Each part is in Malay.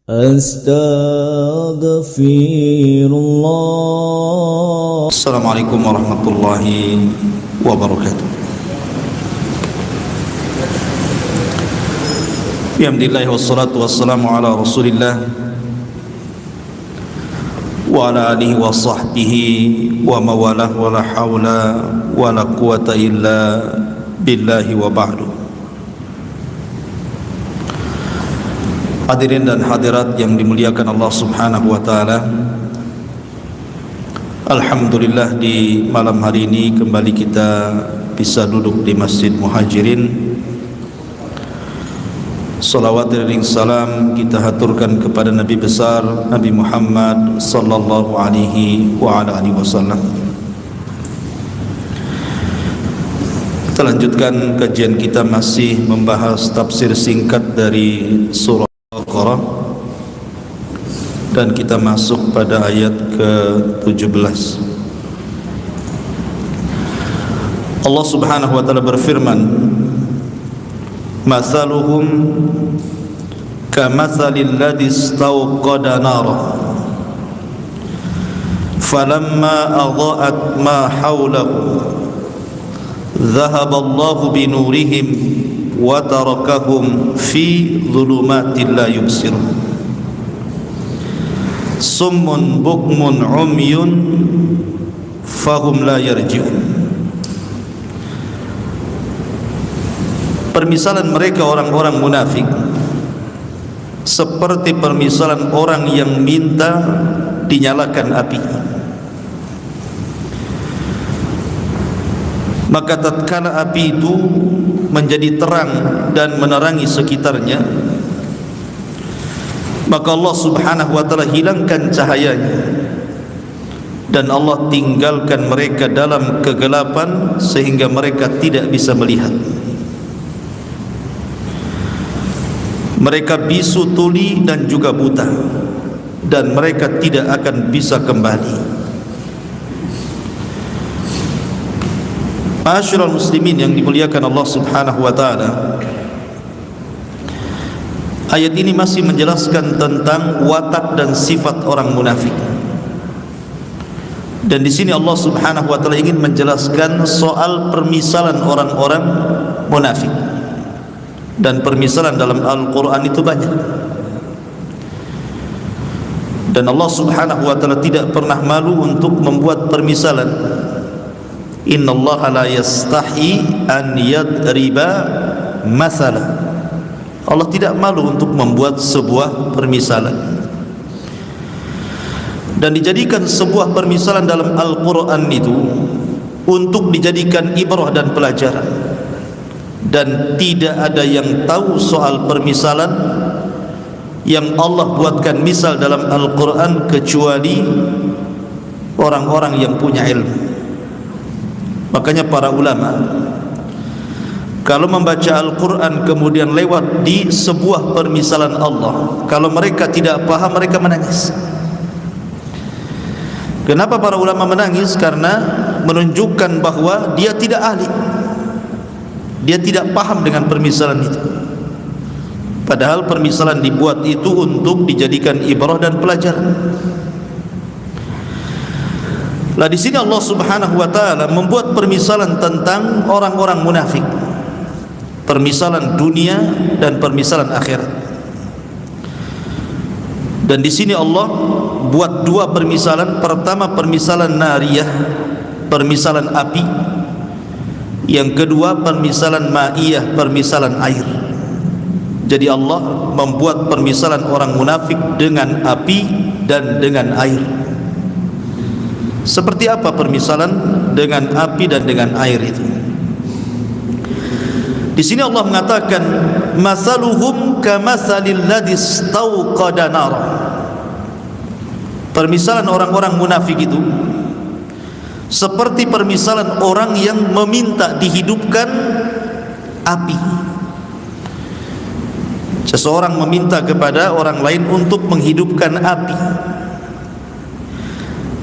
Astaghfirullah. Assalamualaikum warahmatullahi wabarakatuh. Alhamdulillah wassalatu wassalamu ala Rasulillah wa ala alihi wa sahbihi wa mawalah wa la hawla wa la quwata illa billahi wa ba'du. Hadirin dan hadirat yang dimuliakan Allah Subhanahu wa taala, alhamdulillah di malam hari ini kembali kita bisa duduk di Masjid Muhajirin. Salawat dan salam kita haturkan kepada Nabi besar Nabi Muhammad sallallahu alaihi wa ala alihi wasallam. Kita lanjutkan kajian kita, masih membahas tafsir singkat dari surah Al-Baqarah, dan kita masuk pada ayat ke-17. Allah Subhanahu wa taala berfirman, "Mathaluhum kamathalil ladzi istawqada nara falamma adha'at ma hawlahu dhahaba Allahu bi nurihim wa tarakahum fi dhulumatin la yubsirun summun bukmun umyun fahum la yarji'un." Permisalan mereka orang-orang munafik seperti permisalan orang yang minta dinyalakan api. Maka tatkala api itu menjadi terang dan menerangi sekitarnya, maka Allah Subhanahu wa taala hilangkan cahayanya dan Allah tinggalkan mereka dalam kegelapan sehingga mereka tidak bisa melihat. Mereka bisu tuli dan juga buta, dan mereka tidak akan bisa kembali. Ma'asyiral muslimin yang dimuliakan Allah Subhanahu wa taala, ayat ini masih menjelaskan tentang watak dan sifat orang munafik. Dan di sini Allah Subhanahu wa taala ingin menjelaskan soal permisalan orang-orang munafik. Dan permisalan dalam Al-Quran itu banyak, dan Allah Subhanahu wa ta'ala tidak pernah malu untuk membuat permisalan. Innallaha la yastahi an yadriba mathala. Allah tidak malu untuk membuat sebuah permisalan, dan dijadikan sebuah permisalan dalam Al-Quran itu untuk dijadikan ibrah dan pelajaran. Dan tidak ada yang tahu soal permisalan yang Allah buatkan misal dalam Al-Quran kecuali orang-orang yang punya ilmu. Makanya para ulama kalau membaca Al-Quran kemudian lewat di sebuah permisalan Allah, kalau mereka tidak paham mereka menangis. Kenapa para ulama menangis? Karena menunjukkan bahwa dia tidak ahli, dia tidak paham dengan permisalan itu. Padahal permisalan dibuat itu untuk dijadikan ibrah dan pelajaran. Lah di sini Allah Subhanahu wa taala membuat permisalan tentang orang-orang munafik, permisalan dunia dan permisalan akhirat. Dan di sini Allah buat dua permisalan. Pertama permisalan nariyah, permisalan api. Yang kedua permisalan ma'iyah, permisalan air. Jadi Allah membuat permisalan orang munafik dengan api dan dengan air. Seperti apa permisalan dengan api dan dengan air itu? Di sini Allah mengatakan masaluhum kamatsalil ladzi istawqada nar. Permisalan orang-orang munafik itu seperti permisalan orang yang meminta dihidupkan api. Seseorang meminta kepada orang lain untuk menghidupkan api,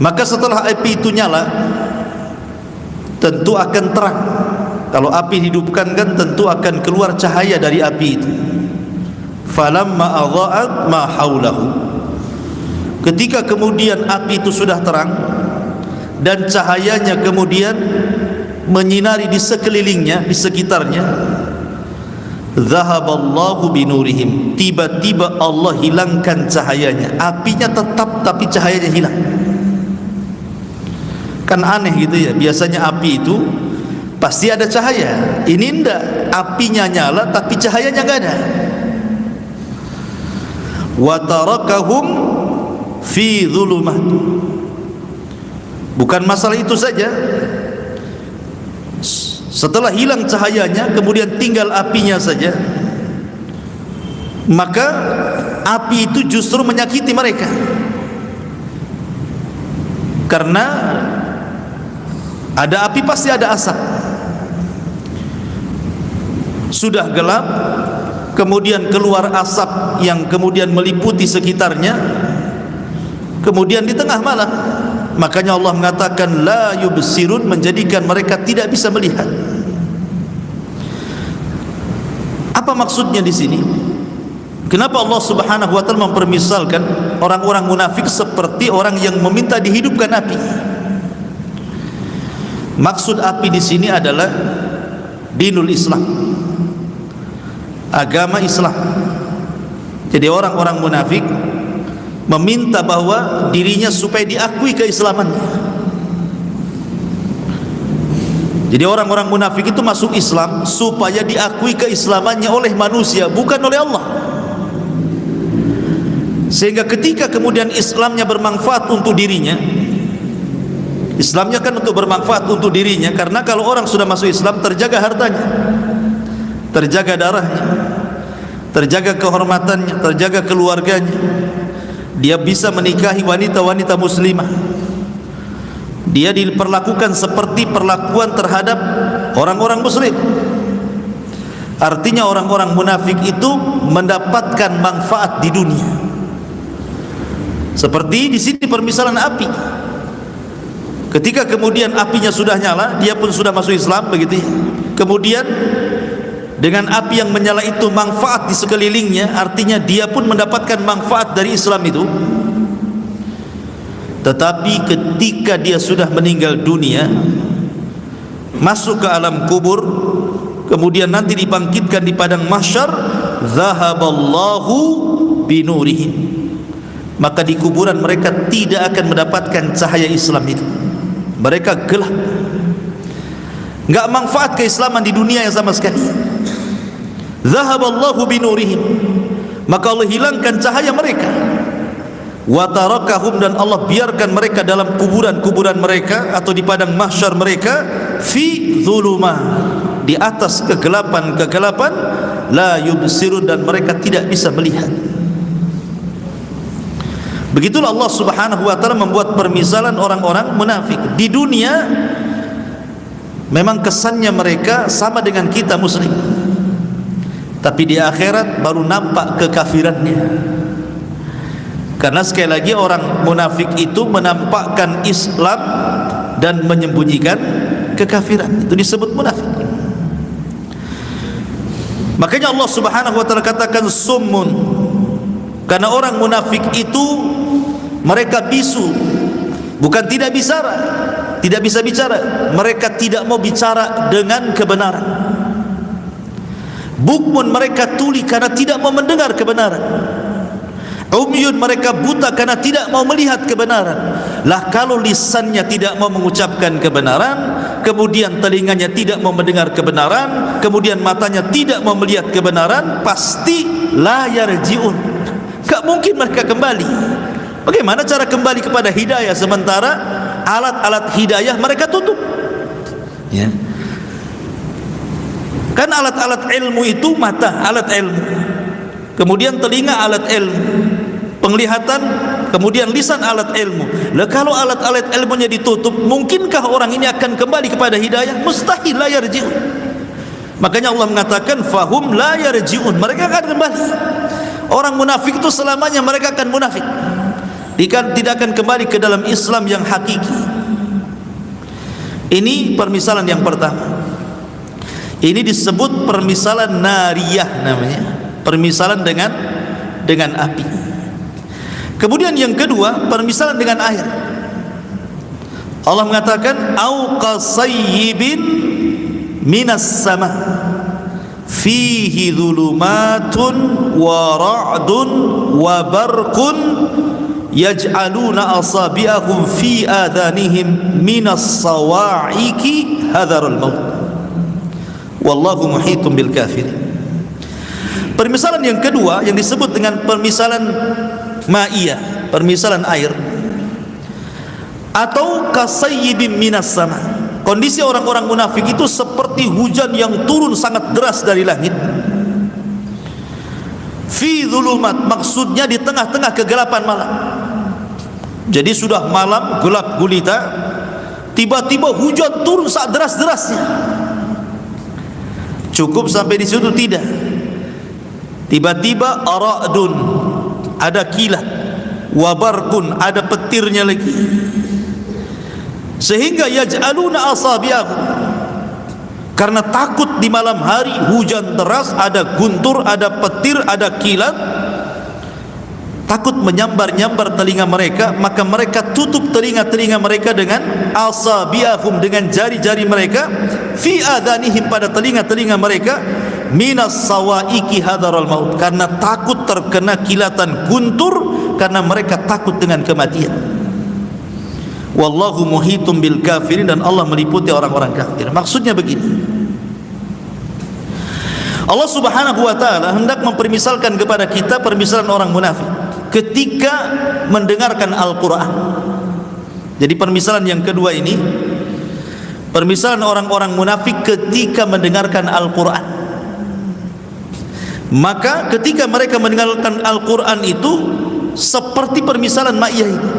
maka setelah api itu nyala tentu akan terang. Kalau api dihidupkan kan tentu akan keluar cahaya dari api itu. falamma adha'at ma haulahu, ketika kemudian api itu sudah terang dan cahayanya kemudian menyinari di sekelilingnya, di sekitarnya, zahaballahu binurihim, tiba-tiba Allah hilangkan cahayanya. Apinya tetap tapi cahayanya hilang. Kan aneh gitu ya, biasanya api itu pasti ada cahaya. Ini enggak, apinya nyala tapi cahayanya enggak ada. Wa tarakahum fi dhulumat. Bukan masalah itu saja, setelah hilang cahayanya kemudian tinggal apinya saja, maka api itu justru menyakiti mereka. Karena ada api pasti ada asap. Sudah gelap, kemudian keluar asap yang kemudian meliputi sekitarnya, kemudian di tengah malam. Makanya Allah mengatakan la yubsirun, menjadikan mereka tidak bisa melihat. Apa maksudnya di sini? Kenapa Allah Subhanahu wa taala mempermisalkan orang-orang munafik seperti orang yang meminta dihidupkan api? Maksud api di sini adalah dinul Islam, agama Islam. Jadi orang-orang munafik meminta bahwa dirinya supaya diakui keislamannya. Jadi orang-orang munafik itu masuk Islam supaya diakui keislamannya oleh manusia, bukan oleh Allah. Sehingga ketika kemudian Islamnya bermanfaat untuk dirinya, Islamnya kan untuk bermanfaat untuk dirinya, karena kalau orang sudah masuk Islam terjaga hartanya, terjaga darahnya, terjaga kehormatannya, terjaga keluarganya. Dia bisa menikahi wanita-wanita muslimah. Dia diperlakukan seperti perlakuan terhadap orang-orang muslim. Artinya orang-orang munafik itu mendapatkan manfaat di dunia. Seperti di sini permisalan api. Ketika kemudian apinya sudah nyala, dia pun sudah masuk Islam, begitu ya. Kemudian dengan api yang menyala itu manfaat di sekelilingnya, artinya dia pun mendapatkan manfaat dari Islam itu. Tetapi ketika dia sudah meninggal dunia, masuk ke alam kubur, kemudian nanti dibangkitkan di padang mahsyar, zahaballahu binurihim, maka di kuburan mereka tidak akan mendapatkan cahaya Islam itu. Mereka gelap, enggak manfaat keislaman di dunia yang sama sekali. Zahaballahu binurihim, maka Allah hilangkan cahaya mereka. Wa tarakahum, dan Allah biarkan mereka dalam kuburan-kuburan mereka atau di padang mahsyar mereka, fi dhulumah, di atas kegelapan-kegelapan, la yubsirun, dan mereka tidak bisa melihat. Begitulah Allah Subhanahu wa taala membuat permisalan orang-orang munafik. Di dunia memang kesannya mereka sama dengan kita muslim, tapi di akhirat baru nampak kekafirannya. Karena sekali lagi orang munafik itu menampakkan Islam dan menyembunyikan kekafiran. Itu disebut munafik. Makanya Allah Subhanahu wa taala katakan summun, karena orang munafik itu mereka bisu, bukan tidak bisa bicara, mereka tidak mau bicara dengan kebenaran. Bukmun, mereka tuli karena tidak mau mendengar kebenaran. Umyun, mereka buta karena tidak mau melihat kebenaran. Lah kalau lisannya tidak mau mengucapkan kebenaran, kemudian telinganya tidak mau mendengar kebenaran, kemudian matanya tidak mau melihat kebenaran, pasti la yarji'un, enggak mungkin mereka kembali. Bagaimana cara kembali kepada hidayah sementara alat-alat hidayah mereka tutup? Ya. Kan alat-alat ilmu itu mata, alat ilmu. Kemudian telinga, alat ilmu. Penglihatan, kemudian lisan, alat ilmu. Lah kalau alat-alat ilmunya ditutup, mungkinkah orang ini akan kembali kepada hidayah? Mustahil, la yarji'un. Makanya Allah mengatakan fahum la yarji'un, mereka akan kembali. Orang munafik itu selamanya mereka akan munafik. Tidak akan kembali ke dalam Islam yang hakiki. Ini permisalan yang pertama. Ini disebut permisalan nariyah namanya. permisalan dengan api. Kemudian yang kedua, permisalan dengan air. Allah mengatakan au qasayyibin minas sama fihi dhulumatun wa ra'dun wa barqun yaj'aluna asabi'ahum fi adhanihim minas sawa'iqi hadharul maut wallahu muhitum bil kafirin. Permisalan yang kedua yang disebut dengan permisalan ma'iyah, permisalan air, atau kasayyibin minas sama. Kondisi orang-orang munafik itu seperti hujan yang turun sangat deras dari langit. Fi dhulumat, maksudnya di tengah-tengah kegelapan malam. Jadi sudah malam gelap gulita, tiba-tiba hujan turun sangat deras-derasnya. Cukup sampai di situ? Tidak. Tiba-tiba aradun, ada kilat, wabarkun, ada petirnya lagi. Sehingga yaj'aluna asabi'ahum, karena takut di malam hari hujan deras, ada guntur, ada petir, ada kilat, takut menyambar-nyambar telinga mereka, maka mereka tutup telinga-telinga mereka dengan asabi'ahum, dengan jari-jari mereka, fi adhanihim, pada telinga-telinga mereka, minas sawa'iqi hadaral maut, karena takut terkena kilatan guntur, karena mereka takut dengan kematian. Wallahu muhitum bil kafirin, dan Allah meliputi orang-orang kafir. Maksudnya begini, Allah subhanahu wa ta'ala hendak mempermisalkan kepada kita permisalan orang munafik ketika mendengarkan Al-Quran. Jadi permisalan yang kedua ini, permisalan orang-orang munafik ketika mendengarkan Al-Quran. Maka ketika mereka mendengarkan Al-Quran itu seperti permisalan ma'iyah ini.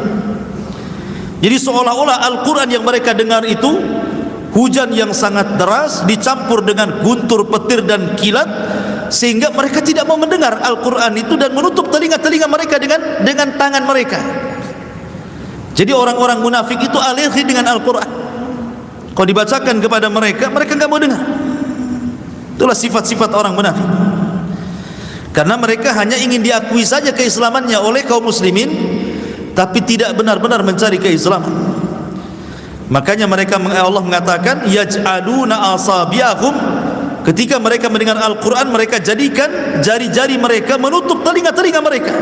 Jadi seolah-olah Al-Quran yang mereka dengar itu hujan yang sangat deras dicampur dengan guntur, petir dan kilat, sehingga mereka tidak mau mendengar Al-Quran itu dan menutup telinga-telinga mereka dengan tangan mereka. Jadi orang-orang munafik itu alergi dengan Al-Quran. Kalau dibacakan kepada mereka, mereka enggak mau dengar. Itulah sifat-sifat orang munafik. Karena mereka hanya ingin diakui saja keislamannya oleh kaum muslimin, tapi tidak benar-benar mencari keislaman. Makanya Allah mengatakan yaj'aluna asabi'ahum, ketika mereka mendengar Al-Quran, mereka jadikan jari-jari mereka menutup telinga-telinga mereka,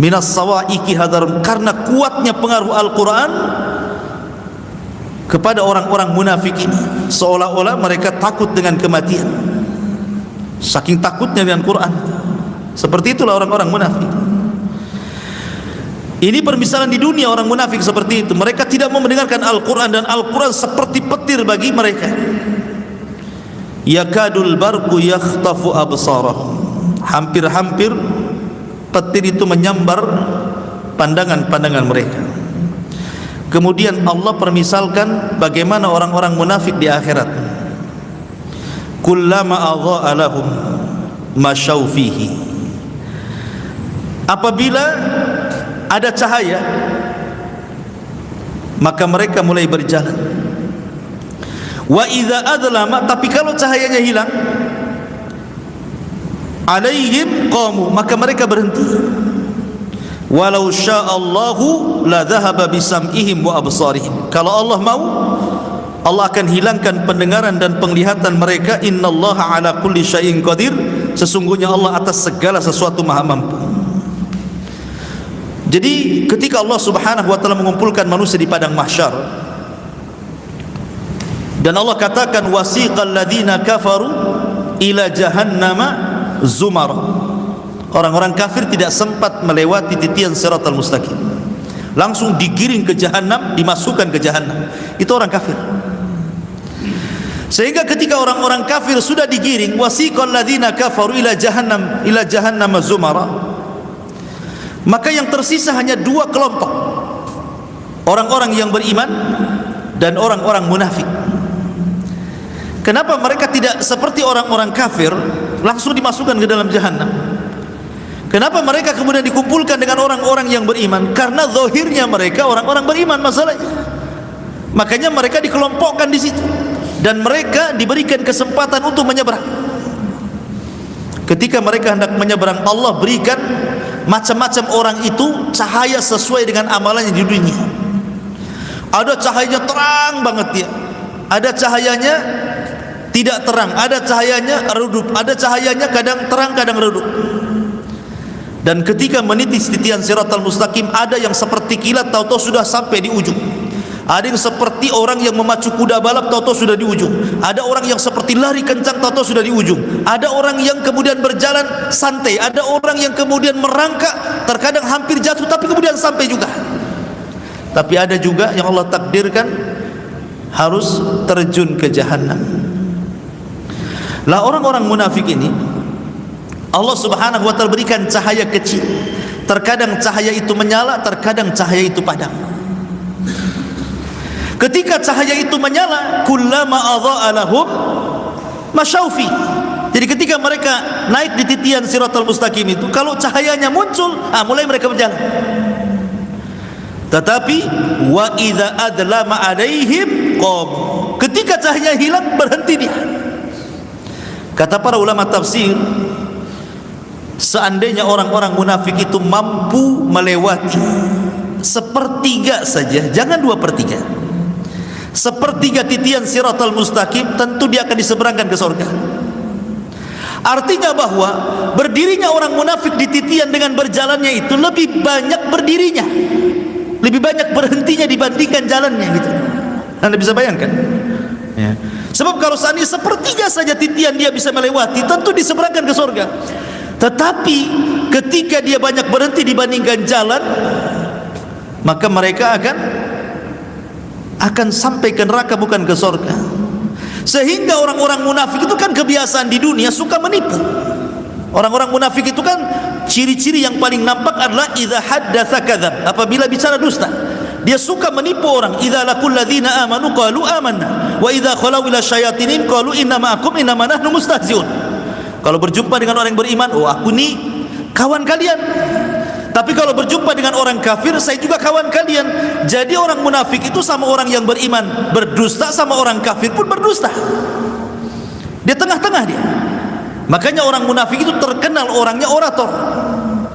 minas sawa'iqi hadar, karena kuatnya pengaruh Al-Quran kepada orang-orang munafik ini. Seolah-olah mereka takut dengan kematian, saking takutnya dengan Quran. Seperti itulah orang-orang munafik. Ini permisalan di dunia orang munafik seperti itu. Mereka tidak mau mendengarkan Al-Quran, dan Al-Quran seperti petir bagi mereka. Yakadul barqu yakhtafu absarahum, hampir-hampir petir itu menyambar pandangan-pandangan mereka. Kemudian Allah permisalkan bagaimana orang-orang munafik di akhirat. Kullama adha'a lahum masyaw fihi, apabila ada cahaya maka mereka mulai berjalan. Wa idza adlama, tapi kalau cahayanya hilang, alaihim qamu, maka mereka berhenti. Walau sya'allahu la dhahaba bisam'ihim wa absarihim, kalau Allah mau, Allah akan hilangkan pendengaran dan penglihatan mereka. Innallaha ala kulli syai'in qadir, sesungguhnya Allah atas segala sesuatu maha mampu. Jadi ketika Allah subhanahu wa ta'ala mengumpulkan manusia di padang mahsyar, dan Allah katakan wasiqal ladzina kafaru ila jahannama zumar, orang-orang kafir tidak sempat melewati titian siratal mustaqim, langsung digiring ke jahannam, dimasukkan ke jahannam. Itu orang kafir. Sehingga ketika orang-orang kafir sudah digiring, wasiqal ladzina kafaru ila jahannam zumara, maka yang tersisa hanya dua kelompok, orang-orang yang beriman dan orang-orang munafik. Kenapa mereka tidak seperti orang-orang kafir langsung dimasukkan ke dalam jahannam? Kenapa mereka kemudian dikumpulkan dengan orang-orang yang beriman? Karena zahirnya mereka orang-orang beriman masalahnya. Makanya mereka dikelompokkan di situ, dan mereka diberikan kesempatan untuk menyeberang. ketika mereka hendak menyeberang, Allah berikan macam-macam orang itu cahaya sesuai dengan amalannya di dunia. Ada cahayanya terang banget dia, ada cahayanya tidak terang, ada cahayanya redup, ada cahayanya kadang terang kadang redup. Dan ketika meniti titian siratal mustaqim, ada yang seperti kilat, tahu-tahu sudah sampai di ujung. Ada yang seperti orang yang memacu kuda balap, tahu-tahu sudah di ujung. Ada orang yang seperti lari kencang, tahu-tahu sudah di ujung. Ada orang yang kemudian berjalan santai, ada orang yang kemudian merangkak, terkadang hampir jatuh tapi kemudian sampai juga. Tapi ada juga yang Allah takdirkan harus terjun ke jahanam. Lah orang-orang munafik ini Allah Subhanahu wa taala berikan cahaya kecil. Terkadang cahaya itu menyala, terkadang cahaya itu padam. Ketika cahaya itu menyala, kullama adha'a lahum masyaufi. Jadi ketika mereka naik di titian siratal mustaqim itu, kalau cahayanya muncul, mulai mereka berjalan. Tetapi wa idza adlama alaihim qam. Ketika cahaya hilang, berhenti dia. Kata para ulama tafsir, seandainya orang-orang munafik itu mampu melewati sepertiga saja, jangan 2/3, sepertiga titian siratal mustaqim, tentu dia akan diseberangkan ke surga. Artinya bahwa berdirinya orang munafik di titian dengan berjalannya itu lebih banyak berdirinya, lebih banyak berhentinya dibandingkan jalannya gitu. Anda bisa bayangkan ya. Sebab kalau seandainya sepertiga saja titian dia bisa melewati, tentu diseberangkan ke surga. Tetapi ketika dia banyak berhenti dibandingkan jalan, maka mereka akan sampai ke neraka, bukan ke surga. Sehingga orang-orang munafik itu kan kebiasaan di dunia suka menipu. Orang-orang munafik itu kan ciri-ciri yang paling nampak adalah idza haddatsa kadzab, apabila bicara dusta. Dia suka menipu orang. Idza laqul ladzina amanu qalu amanna wa idza khalau ila syayatinin qalu inna ma'akum innama nahnu mustahzi'un. Kalau berjumpa dengan orang yang beriman, oh aku nih kawan kalian. Tapi kalau berjumpa dengan orang kafir, saya juga kawan kalian. Jadi orang munafik itu sama orang yang beriman berdusta, sama orang kafir pun berdusta. Dia tengah-tengah dia. Makanya orang munafik itu terkenal orangnya orator,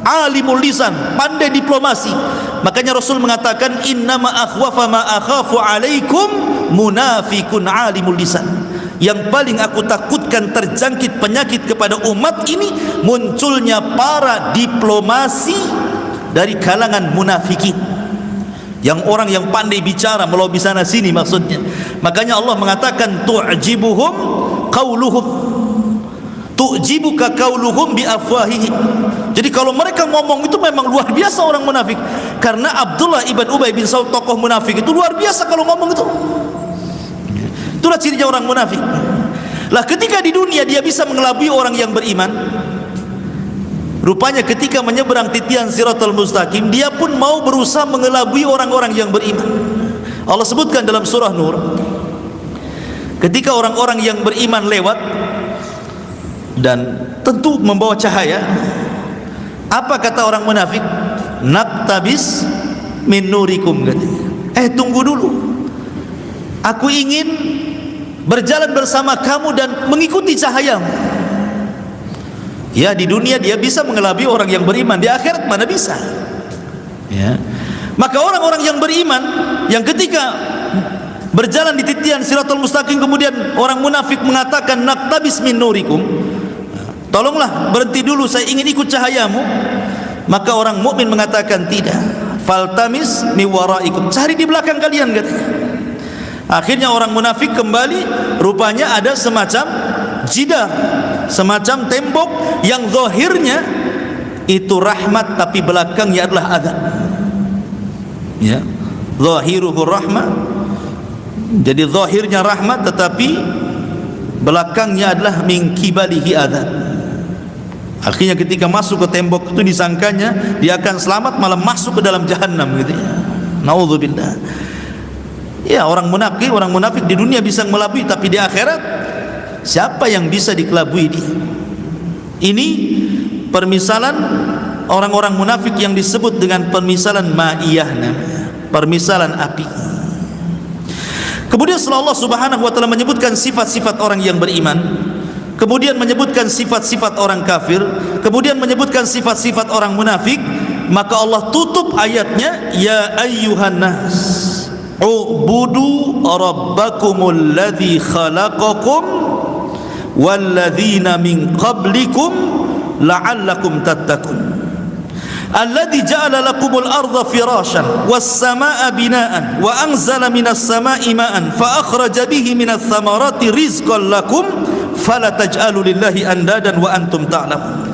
alimul lisan, pandai diplomasi. Makanya Rasul mengatakan innama akhwafa ma akhafu alaikum munafikun alimul lisan. Yang paling aku takutkan terjangkit penyakit kepada umat ini munculnya para diplomasi dari kalangan munafikin, yang orang yang pandai bicara melobi sana sini maksudnya. Makanya Allah mengatakan tu'jibuhum qauluhum, tu'jibuka qauluhum bi afwahihim. Jadi kalau mereka ngomong itu memang luar biasa orang munafik. Karena Abdullah ibn Ubay bin Salul, tokoh munafik itu luar biasa kalau ngomong itu. Itulah cirinya orang munafik. Lah ketika di dunia dia bisa mengelabui orang yang beriman, rupanya ketika menyeberang titian siratal mustaqim, dia pun mau berusaha mengelabui orang-orang yang beriman. Allah sebutkan dalam surah Nur, ketika orang-orang yang beriman lewat dan tentu membawa cahaya, apa kata orang munafik? Naktabis min nurikum, katanya. Tunggu dulu, aku ingin berjalan bersama kamu dan mengikuti cahayamu. Ya, di dunia dia bisa mengelabui orang yang beriman, di akhirat mana bisa ya. Maka orang-orang yang beriman yang ketika berjalan di titian siratal mustaqim, kemudian orang munafik mengatakan naktabis min nurikum, tolonglah berhenti dulu, saya ingin ikut cahayamu. Maka orang mukmin mengatakan tidak, faltamis mi waraikum, cari di belakang kalian, katanya. Akhirnya orang munafik kembali, rupanya ada semacam jidar, semacam tembok yang zahirnya itu rahmat tapi belakangnya adalah azab. Ya, zahiruhu rahmah. Jadi zahirnya rahmat tetapi belakangnya adalah min kibalihi azab. Akhirnya ketika masuk ke tembok itu disangkanya dia akan selamat, malah masuk ke dalam jahanam gitu ya. Nauzubillah. Ya, orang munafik di dunia bisa melabui, tapi di akhirat siapa yang bisa dikelabui dia? Ini permisalan orang-orang munafik yang disebut dengan permisalan ma'iyah namanya, permisalan api. Kemudian setelah Allah Subhanahu wa taala menyebutkan sifat-sifat orang yang beriman, kemudian menyebutkan sifat-sifat orang kafir, kemudian menyebutkan sifat-sifat orang munafik, maka Allah tutup ayatnya, ya ayyuhan nas ubudu rabbakumul ladzi khalaqakum walladzina min qablikum la'allakum tattaqun alladzi ja'ala lakumul arda firashan was samaa'a binaan wa anzala minas samaa'i ma'an fa akhraja bihi minats thamarati rizqan lakum fala taj'alu lillahi andadan wa antum ta'lamun.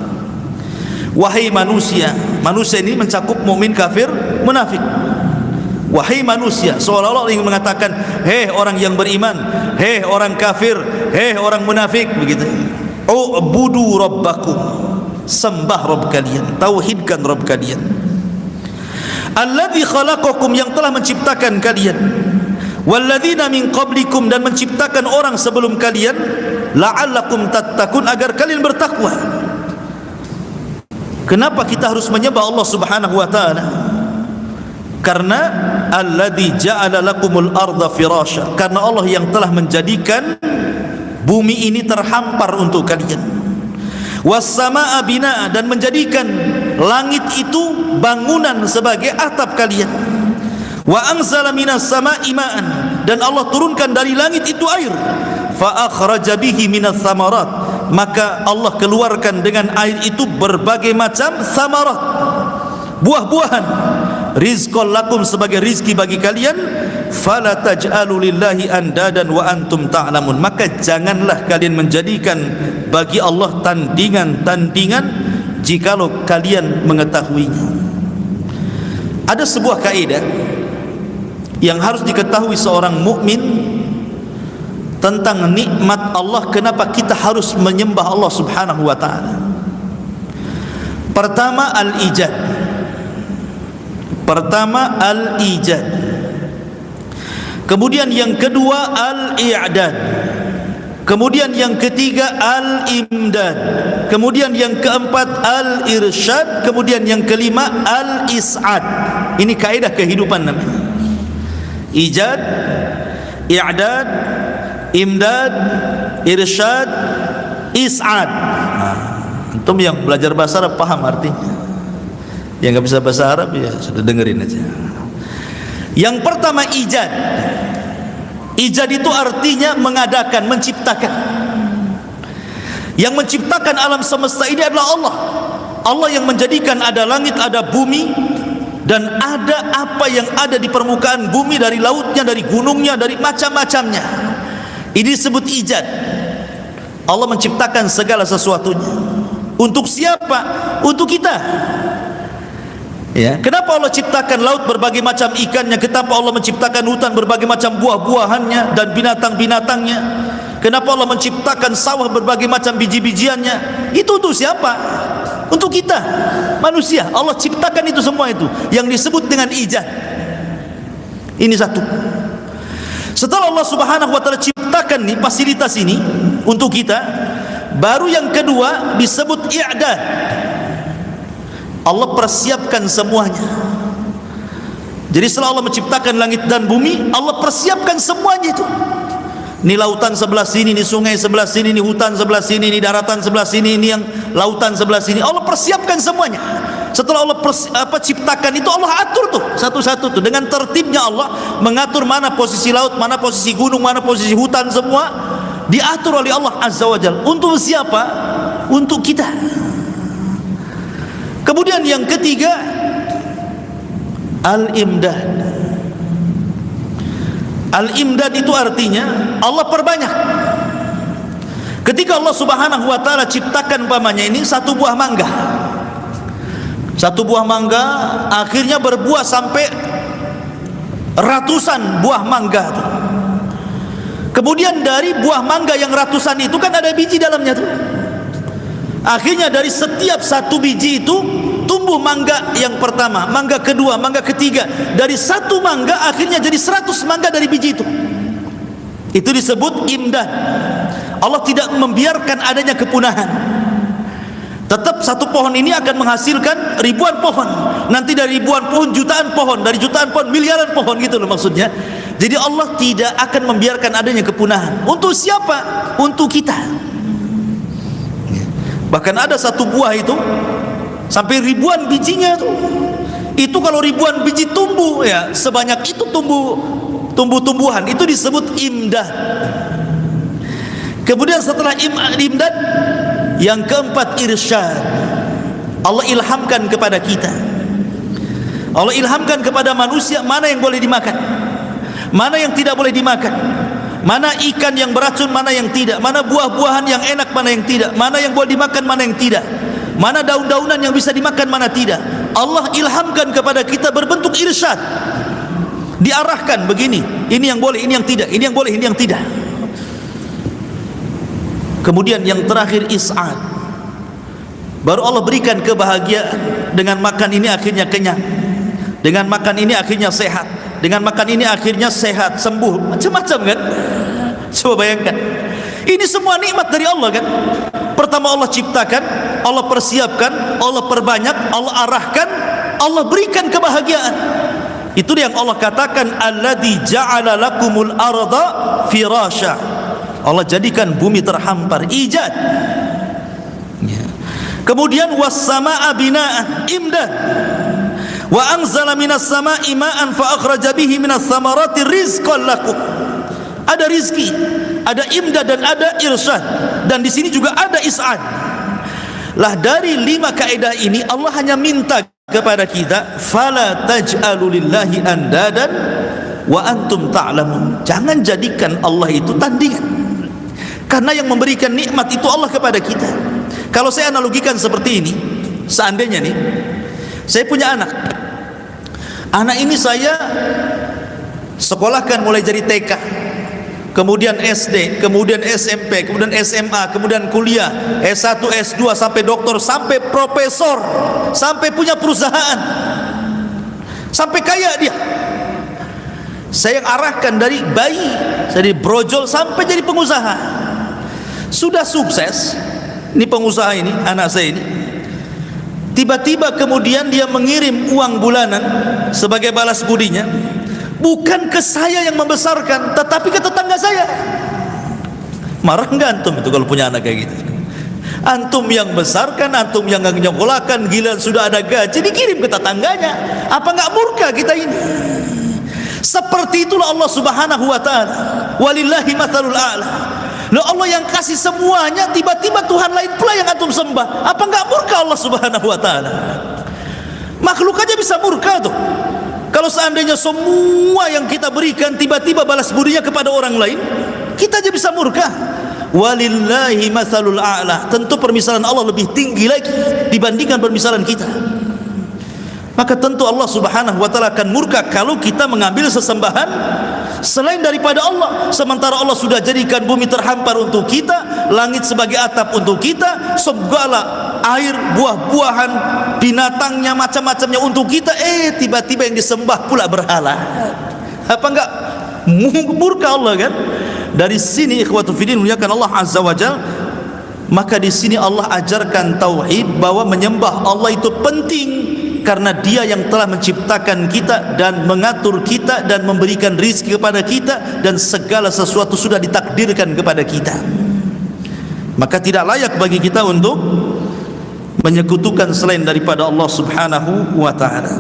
Wahai manusia, manusia ini mencakup mukmin, kafir, munafik. Wahai manusia, seolah-olah ingin mengatakan, hei orang yang beriman, hei orang kafir, hei orang munafik, begitu. U'budu rabbakum, sembah Rabb kalian, tauhidkan Rabb kalian. Alladzi khalaqakum, yang telah menciptakan kalian, walladzina min qablikum, dan menciptakan orang sebelum kalian, la'allakum tattaqun, agar kalian bertakwa. Kenapa kita harus menyembah Allah Subhanahu wa taala? Karena alladzi ja'ala lakumul arda firasha, karena Allah yang telah menjadikan bumi ini terhampar untuk kalian. Was samaa'a binaa, dan menjadikan langit itu bangunan sebagai atap kalian. Wa anzala minas samaa'i ma'an, dan Allah turunkan dari langit itu air. Fa akhraja bihi minats thamarat, maka Allah keluarkan dengan air itu berbagai macam thamarat, buah-buahan, rizqan lakum, sebagai rizki bagi kalian. Fala taj'alu lillahi andadan wa antum ta'lamun, maka janganlah kalian menjadikan bagi Allah tandingan-tandingan jikalau kalian mengetahuinya. Ada sebuah kaidah yang harus diketahui seorang mukmin tentang nikmat Allah, kenapa kita harus menyembah Allah Subhanahu wa taala. Pertama al-ijad. Pertama al-ijad. Kemudian yang kedua al-i'dad. Kemudian yang ketiga al-imdad. Kemudian yang keempat al-irsyad. Kemudian yang kelima al-is'ad. Ini kaidah kehidupan namanya. Ijad, i'dad, imdad, irsyad, is'ad. Antum yang belajar bahasa Arab paham artinya. Yang enggak bisa bahasa Arab ya sudah dengerin aja. Yang pertama ijad. Ijad itu artinya mengadakan, menciptakan. Yang menciptakan alam semesta ini adalah Allah. Allah yang menjadikan ada langit, ada bumi, dan ada apa yang ada di permukaan bumi, dari lautnya, dari gunungnya, dari macam-macamnya. Ini disebut ijad. Allah menciptakan segala sesuatunya. Untuk siapa? Untuk kita. Ya, kenapa Allah ciptakan laut berbagai macam ikannya? Kenapa Allah menciptakan hutan berbagai macam buah-buahannya dan binatang-binatangnya? Kenapa Allah menciptakan sawah berbagai macam biji-bijiannya? Itu untuk siapa? Untuk kita, manusia. Allah ciptakan itu semua, itu yang disebut dengan ijad. Ini satu. Setelah Allah Subhanahu wa taala ciptakan nih fasilitas ini untuk kita, baru yang kedua disebut i'dad. Allah persiapkan semuanya. Jadi setelah Allah menciptakan langit dan bumi, Allah persiapkan semuanya itu. Ini lautan sebelah sini, ini sungai sebelah sini, ini hutan sebelah sini, ini daratan sebelah sini, ini yang lautan sebelah sini. Allah persiapkan semuanya. Setelah Allah ciptakan itu, Allah atur tuh satu-satu tuh dengan tertibnya. Allah mengatur mana posisi laut, mana posisi gunung, mana posisi hutan, semua diatur oleh Allah Azza wa Jalla. Untuk siapa? Untuk kita. Kemudian yang ketiga al-imdad. Al-imdad itu artinya Allah perbanyak. Ketika Allah Subhanahu wa taala ciptakan umpamanya ini satu buah mangga. Satu buah mangga akhirnya berbuah sampai ratusan buah mangga tuh. Kemudian dari buah mangga yang ratusan itu kan ada biji dalamnya tuh. Akhirnya dari setiap satu biji itu tumbuh mangga yang pertama, mangga kedua, mangga ketiga. Dari satu mangga akhirnya jadi 100 mangga dari biji itu. Itu disebut imdad. Allah tidak membiarkan adanya kepunahan. Tetap satu pohon ini akan menghasilkan ribuan pohon. Nanti dari ribuan pohon jutaan pohon, dari jutaan pohon miliaran pohon, gitu loh maksudnya. Jadi Allah tidak akan membiarkan adanya kepunahan. Untuk siapa? Untuk kita. Bahkan ada satu buah itu sampai ribuan bijinya tuh. Itu kalau ribuan biji tumbuh ya, sebanyak itu tumbuh-tumbuhan itu disebut imdad. Kemudian setelah imdad, yang keempat irsyad. Allah ilhamkan kepada kita. Allah ilhamkan kepada manusia mana yang boleh dimakan, mana yang tidak boleh dimakan, mana ikan yang beracun, mana yang tidak, mana buah-buahan yang enak, mana yang tidak, mana yang boleh dimakan, mana yang tidak, mana daun-daunan yang bisa dimakan, mana tidak. Allah ilhamkan kepada kita berbentuk irsyad. Diarahkan begini, ini yang boleh, ini yang tidak, ini yang boleh, ini yang tidak. Kemudian yang terakhir is'ad. Baru Allah berikan kebahagiaan. Dengan makan ini akhirnya kenyang, dengan makan ini akhirnya sehat, dengan makan ini akhirnya sehat, sembuh, macam-macam kan. Coba bayangkan, ini semua nikmat dari Allah kan. Pertama Allah ciptakan, Allah persiapkan, Allah perbanyak, Allah arahkan, Allah berikan kebahagiaan. Itu yang Allah katakan, alladzi ja'ala lakumul arda firasya. Allah jadikan bumi terhampar, ijad. Kemudian was-samaa'a bina'an, imdad. Wa anzala minas samaa'i ma'an fa akhraja bihi minas thamarati rizqan lakum. Ada rizki, ada imdad dan ada irsyad, dan di sini juga ada is'ad. Lah dari 5 kaidah ini Allah hanya minta kepada kita, fala taj'alu lillahi andadan wa antum ta'lamun. Jangan jadikan Allah itu tandingan, karena yang memberikan nikmat itu Allah kepada kita. Kalau saya analogikan seperti ini, seandainya nih saya punya anak. Anak ini saya sekolahkan mulai dari TK, kemudian SD, kemudian SMP, kemudian SMA, kemudian kuliah, S1, S2 sampai doktor, sampai profesor, sampai punya perusahaan, sampai kaya dia. Saya yang arahkan dari bayi, dari brojol sampai jadi pengusaha. Sudah sukses, ini pengusaha ini, anak saya ini. Tiba-tiba kemudian dia mengirim uang bulanan sebagai balas budinya, bukan ke saya yang membesarkan, tetapi ke tetangga saya. Marah enggak antum itu kalau punya anak kayak gitu? Antum yang besarkan, antum yang nyekolahkan, gila sudah ada gaji dikirim ke tetangganya. Apa enggak murka kita ini? Seperti itulah Allah Subhanahu wa taala. Walillahi matsalul a'la. Loh, Allah yang kasih semuanya, tiba-tiba Tuhan lain pula yang antum sembah. Apa enggak murka Allah Subhanahu wa taala? Makhluk aja bisa murka tuh. Kalau seandainya semua yang kita berikan tiba-tiba balas budinya kepada orang lain, kita aja bisa murka. Walillahi matsalul a'la. Tentu permisalan Allah lebih tinggi lagi dibandingkan permisalan kita. Maka tentu Allah Subhanahu wa taala akan murka kalau kita mengambil sesembahan selain daripada Allah. Sementara Allah sudah jadikan bumi terhampar untuk kita, langit sebagai atap untuk kita, segala air, buah-buahan, binatangnya, macam-macamnya untuk kita. Tiba-tiba yang disembah pula berhala. Apa enggak murka Allah kan? Dari sini ikhwatu fiddin muliakan Allah Azza wa Jalla. Maka di sini Allah ajarkan tauhid, bahwa menyembah Allah itu penting, karena Dia yang telah menciptakan kita dan mengatur kita dan memberikan rizki kepada kita, dan segala sesuatu sudah ditakdirkan kepada kita. Maka tidak layak bagi kita untuk menyekutukan selain daripada Allah Subhanahu wa taala.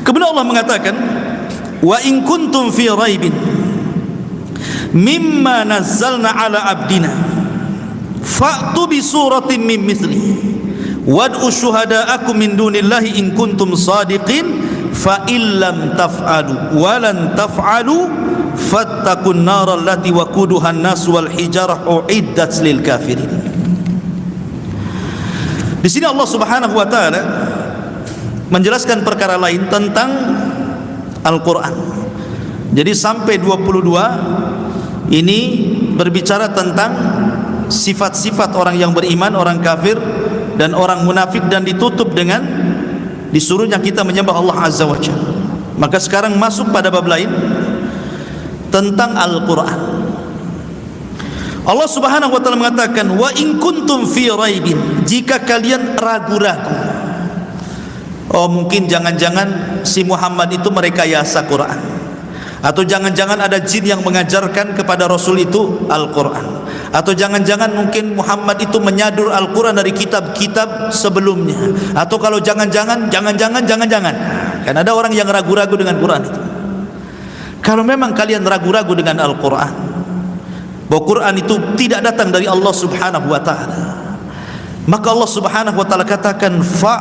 Kemudian Allah mengatakan, wa in kuntum fi raibin mimma nazzalna ala abdina fa'tu bi suratin min mithlihi wad'u syuhada'akum min dunillahi in kuntum sadiqin fa illam taf'alu wa lan taf'alu fattaqun nar allati waquduha an-nas wal hijarah uiddat lil kafirin. Di sini Allah Subhanahu wa taala menjelaskan perkara lain tentang Al-Qur'an. Jadi sampai 22 ini berbicara tentang sifat-sifat orang yang beriman, orang kafir dan orang munafik, dan ditutup dengan disuruhnya kita menyembah Allah Azza wa Jalla. Maka sekarang masuk pada bab lain tentang Al-Qur'an. Allah Subhanahu wa taala mengatakan, wa in kuntum fi raibin, jika kalian ragu-ragu. Oh, mungkin jangan-jangan si Muhammad itu merekayasa Quran, atau jangan-jangan ada jin yang mengajarkan kepada Rasul itu Al-Quran, Atau jangan-jangan mungkin Muhammad itu menyadur Al-Quran dari kitab-kitab sebelumnya. Atau kalau jangan-jangan kan ada orang yang ragu-ragu dengan Quran itu. Kalau memang kalian ragu-ragu dengan Al-Quran, bahwa Quran itu tidak datang dari Allah subhanahu wa ta'ala, maka Allah subhanahu wa ta'ala katakan, fa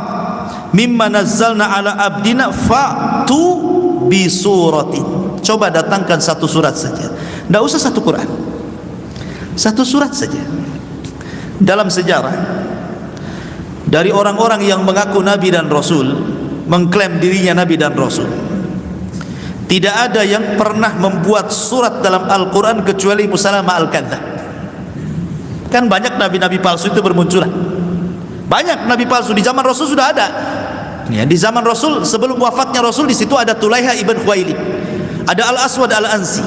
mimma nazzalna ala abdina fa'tu bi suratin. Coba datangkan satu surat saja, tidak usah satu Quran, satu surat saja. Dalam sejarah, dari orang-orang yang mengaku Nabi dan Rasul, mengklaim dirinya Nabi dan Rasul, tidak ada yang pernah membuat surat dalam Al-Quran kecuali Musailamah Al-Kadzdzab. Kan banyak nabi-nabi palsu itu bermunculan. Banyak nabi palsu di zaman Rasul sudah ada. Ya, di zaman Rasul sebelum wafatnya Rasul, di situ ada Tulaiha ibn Khuwailid, ada Al-Aswad Al-Ansi,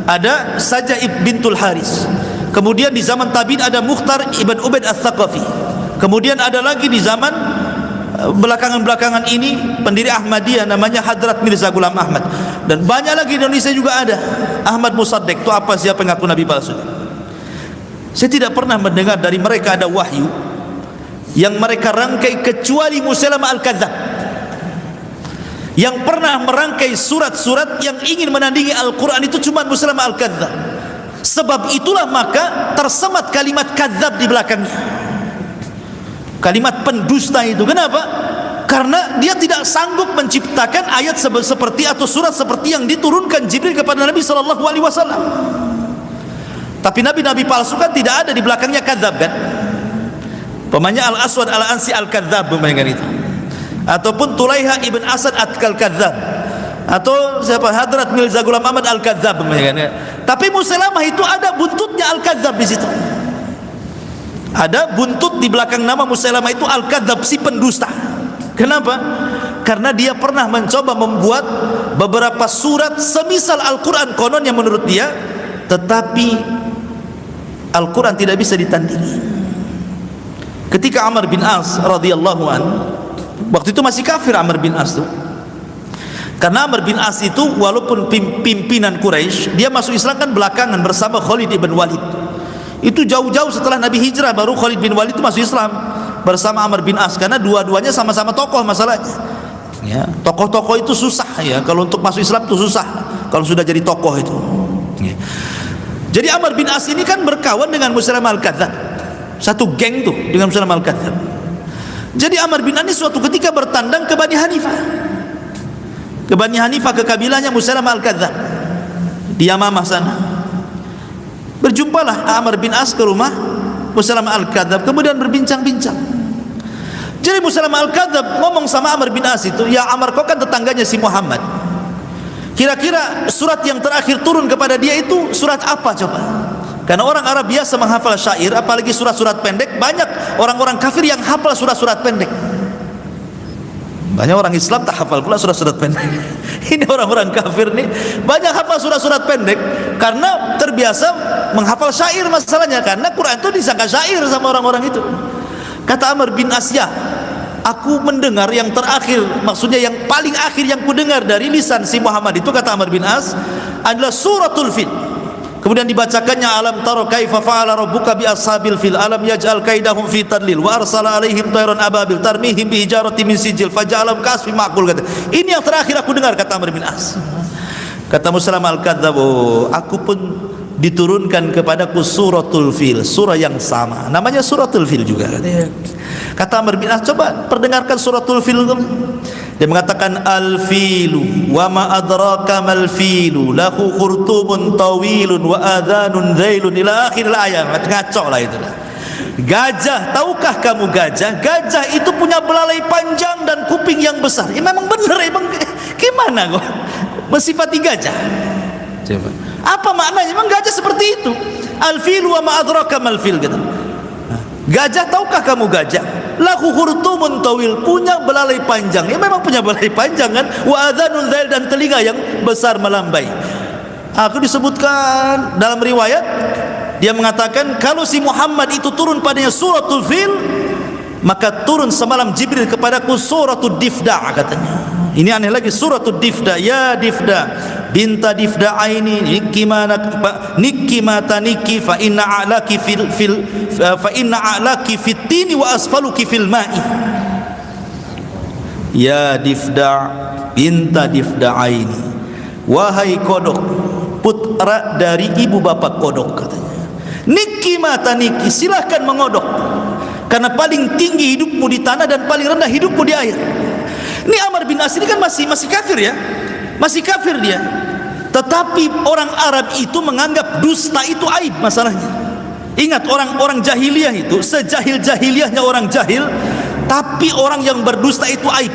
ada Sajah bintul Haris. Kemudian di zaman tabi'in ada Mukhtar ibn Ubaid Ats-Tsaqafi. Kemudian ada lagi di zaman belakangan-belakangan ini pendiri Ahmadiyah namanya Hadrat Mirza Ghulam Ahmad. Dan banyak lagi di Indonesia juga ada Ahmad Musaddiq. Itu apa, siapa yang ngaku nabi palsu? Saya tidak pernah mendengar dari mereka ada wahyu yang mereka rangkai kecuali Musailamah Al-Kadzdzab. Yang pernah merangkai surat-surat yang ingin menandingi Al-Quran itu cuma Musailamah Al-Kadzdzab. Sebab itulah maka tersemat kalimat kadzab di belakangnya, kalimat pendusta itu. Kenapa? Karena dia tidak sanggup menciptakan ayat seperti atau surat seperti yang diturunkan Jibril kepada Nabi SAW. Tapi nabi-nabi palsu kan tidak ada di belakangnya kadzab kan? Pemanya Al-Aswad Al-Ansi Al-Kadzdzab membayangkan itu, ataupun Tulaiha ibn Asad Al-Kadzdzab, atau siapa, Hadrat Mirza Ghulam Ahmad Al-Kadzdzab membayangkan. Tapi Musailamah itu ada buntutnya Al-Kadzdzab di situ. Ada buntut di belakang nama Musailamah itu Al-Kadzdzab, si pendusta. Kenapa? Karena dia pernah mencoba membuat beberapa surat semisal Al-Quran kononnya menurut dia, tetapi Al-Quran tidak bisa ditandingi. Ketika Amr bin As radhiyallahu an, waktu itu masih kafir Amr bin As itu. Karena Amr bin As itu walaupun pimpinan Quraisy, dia masuk Islam kan belakangan bersama Khalid ibn Walid. Itu jauh-jauh setelah Nabi hijrah baru Khalid bin Walid itu masuk Islam bersama Amr bin As, karena dua-duanya sama-sama tokoh masalahnya. Ya, tokoh-tokoh itu susah ya, kalau untuk masuk Islam itu susah kalau sudah jadi tokoh itu. Ya. Jadi Amr bin As ini kan berkawan dengan Musailamah Al-Kadzdzab, satu geng tuh dengan Musailamah Al-Kadzdzab. Jadi Amr bin As ini suatu ketika bertandang ke Bani Hanifah, ke kabilahnya Musailamah Al-Kadzdzab di Yamamah sana. Berjumpalah Amr bin As ke rumah Musailamah Al-Kadzdzab, kemudian berbincang-bincang. Jadi Musailamah Al-Kadzdzab ngomong sama Amr bin As itu, ya Amr, kau kan tetangganya si Muhammad, kira-kira surat yang terakhir turun kepada dia itu surat apa coba? Karena orang Arab biasa menghafal syair, apalagi surat-surat pendek. Banyak orang-orang kafir yang hafal surat-surat pendek. Banyak orang Islam tak hafal pula surat-surat pendek. Ini orang-orang kafir nih banyak hafal surat-surat pendek karena terbiasa menghafal syair masalahnya, karena Quran itu disangka syair sama orang-orang itu. Kata Amr bin As, ya, aku mendengar yang terakhir, maksudnya yang paling akhir yang ku dengar dari lisan si Muhammad itu, kata Amr bin As, adalah suratul Fil. Kemudian dibacakannya, alam taro kaifa fa'ala rabbuka bi ashabil fil alam yaj'al kaidahum fi tadlil wa arsala alaihim tayran ababil tarmihim bi hijarati min sijil faja'alahum ka'asfin ma'kul. Kata, ini yang terakhir aku dengar, kata Amr bin As. Kata Musailamah Al-Kadzdzab, oh, aku pun diturunkan kepadaku suratul Fil, surah yang sama, namanya suratul Fil juga. Kata Amr bin As, coba perdengarkan suratul Fil. Dia mengatakan, al-filu wa ma adraka mal filu lahu khurtumun tawilun wa adhanun dhailun ila akhir ayat. Ngaco lah itu. Gajah, tahukah kamu gajah? Gajah itu punya belalai panjang dan kuping yang besar. Memang benar, emang gimana kok mensifati gajah? Coba. Apa maknanya? Memang gajah seperti itu. Al-filu wa ma adraka mal fil, gitu. Gajah, tahukah kamu gajah? Lahu khurtumun tawil, punya belalai panjang. Ya memang punya belalai panjang kan? Wa adhanun dhail, dan telinga yang besar melambai. Aku disebutkan dalam riwayat, dia mengatakan kalau si Muhammad itu turun padanya suratul Fil, maka turun semalam Jibril kepadaku suratul Difda, katanya. Ini aneh lagi, suratul Difda, ya Difda binta difda'aini nikki mata nikki fa inna a'laki fit tini wa asfaluki fil ma'i. Ya Difda' binta difda'aini, wahai kodok, putra dari ibu bapak kodok, katanya. Nikki mata nikki, silahkan mengodok, karena paling tinggi hidupmu di tanah dan paling rendah hidupmu di air. Ini Amr bin As ini kan masih kafir ya, masih kafir dia. Tetapi orang Arab itu menganggap dusta itu aib masalahnya. Ingat, orang jahiliyah itu, sejahil-jahiliyahnya orang jahil, tapi orang yang berdusta itu aib.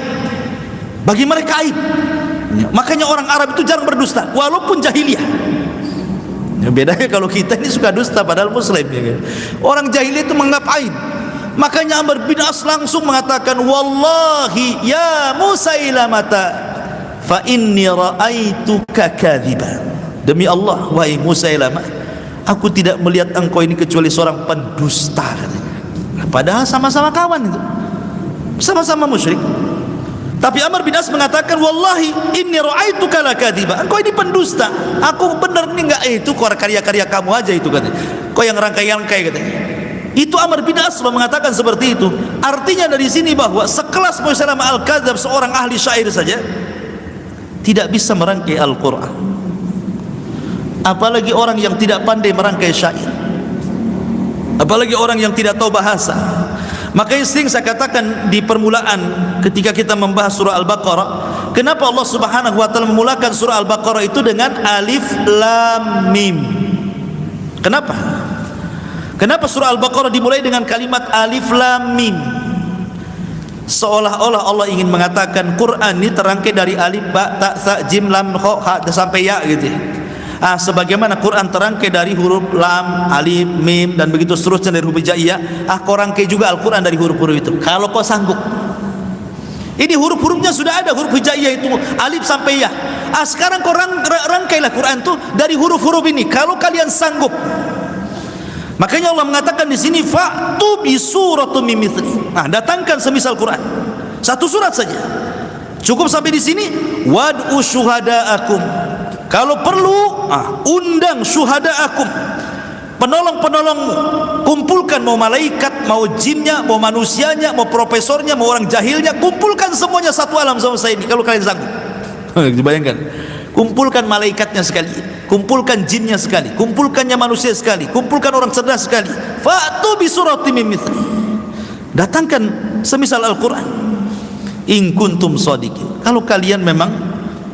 Bagi mereka aib. Makanya orang Arab itu jarang berdusta walaupun jahiliyah. Bedanya kalau kita ini suka dusta padahal muslim ya kan? Orang jahiliyah itu menganggap aib. Makanya Amr bin As langsung mengatakan, wallahi ya Musailamata fa inni ra'aituka kadziban. Demi Allah wahai Musailamah, aku tidak melihat engkau ini kecuali seorang pendusta, katanya. Padahal sama-sama kawan itu, sama-sama musyrik. Tapi Amr bin As mengatakan, wallahi inni ra'aituka lakadziba, engkau ini pendusta, aku benar ini enggak, itu karya-karya kamu aja itu, katanya. Kau yang rangkai-rangkai, katanya. Itu Amr bin As mengatakan seperti itu. Artinya dari sini bahwa sekelas Musailamah al-Kadzdzab, seorang ahli syair saja tidak bisa merangkai Al-Quran, apalagi orang yang tidak pandai merangkai syair, apalagi orang yang tidak tahu bahasa. Makanya sering saya katakan di permulaan ketika kita membahas surah Al-Baqarah, kenapa Allah Subhanahu wa taala memulakan surah Al-Baqarah itu dengan alif lam mim? Kenapa? Kenapa surah Al-Baqarah dimulai dengan kalimat alif lam mim? Seolah-olah Allah ingin mengatakan Quran ini terangkai dari alif, ba, ta, sa, jim, lam, kha, ha sampai ya gitu ya. Sebagaimana Quran terangkai dari huruf lam, alif, mim dan begitu seterusnya dari huruf hijaiyah, kau rangkai juga Al-Quran dari huruf-huruf itu kalau kau sanggup. Ini huruf-hurufnya sudah ada, huruf hijaiyah itu alif sampai ya. Sekarang kau rangkailah Quran itu dari huruf-huruf ini kalau kalian sanggup. Makanya Allah mengatakan di sini fa'tu bi suratum min mithli. Datangkan semisal Quran. Satu surat saja. Cukup sampai di sini. Wad'u syuhada'akum. Kalau perlu, undang syuhada'akum, penolong-penolongmu. Kumpulkan, mau malaikat, mau jinnya, mau manusianya, mau profesornya, mau orang jahilnya, kumpulkan semuanya satu alam sama saya ini kalau kalian sanggup. Dibayangkan, kumpulkan malaikatnya sekali, kumpulkan jinnya sekali, kumpulkannya manusia sekali, kumpulkan orang cerdas sekali. Fa'tu bi suratim min mithli. Datangkan semisal Al-Quran. In kuntum shadiqin. Kalau kalian memang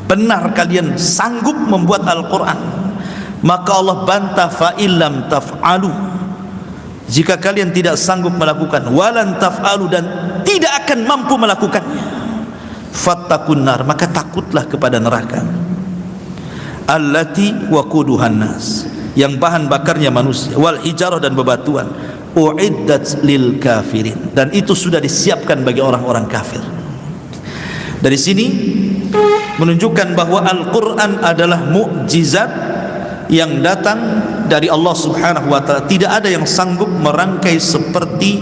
benar, kalian sanggup membuat Al-Quran, maka Allah bantah fa illam taf'alu, jika kalian tidak sanggup melakukan, walan taf'alu, dan tidak akan mampu melakukannya, fattakun nar, maka takutlah kepada neraka, allati waquduhan nas, yang bahan bakarnya manusia, wal hijarah, dan bebatuan, uiddat lil kafirin, dan itu sudah disiapkan bagi orang-orang kafir. Dari sini menunjukkan bahwa Al-Quran adalah mukjizat yang datang dari Allah Subhanahu wa ta'ala. Tidak ada yang sanggup merangkai seperti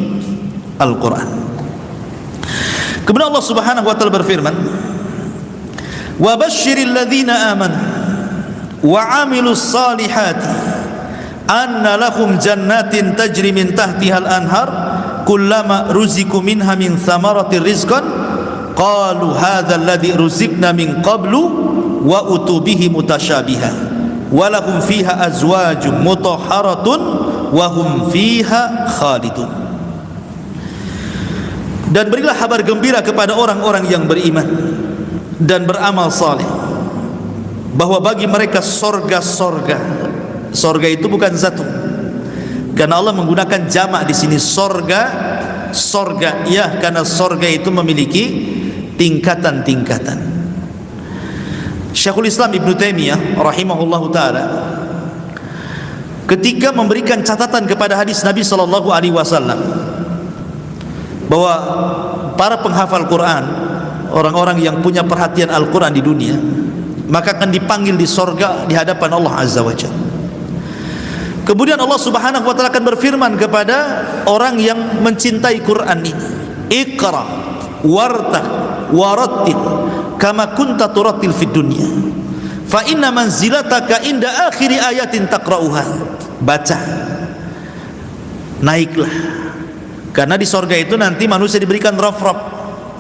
Al-Quran. Kemudian Allah Subhanahu wa ta'ala berfirman, wa basyiril ladzina amanu wa amilus salihati anna lahum jannatin tajri min tahtihal anhar kullama ruziku minha min thamaratir rizqan qalu hadzal ladzi ruzikna min qablu wa utubihi mutasyabiha wa lahum fiha azwajun mutahharatun wa hum fiha khalidun. Dan berilah kabar gembira kepada orang-orang yang beriman dan beramal saleh bahwa bagi mereka sorga-sorga. Sorga itu bukan satu, karena Allah menggunakan jamak di sini, sorga. Sorga ya, karena sorga itu memiliki tingkatan-tingkatan. Syekhul Islam Ibn Taimiyah rahimahullahu ta'ala ketika memberikan catatan kepada hadis Nabi sallallahu alaihi wasallam bahwa para penghafal Quran, orang-orang yang punya perhatian Al-Quran di dunia, maka akan dipanggil di sorga di hadapan Allah Azza wa Jalla. Kemudian Allah Subhanahu wa ta'ala akan berfirman kepada orang yang mencintai Quran ini, Iqra wartaq warattil kama kunta turattil fid dunya. fa inna manzilataka inda akhiri ayatin taqra'uha. Baca, naiklah, karena di sorga itu nanti manusia diberikan raf-raf.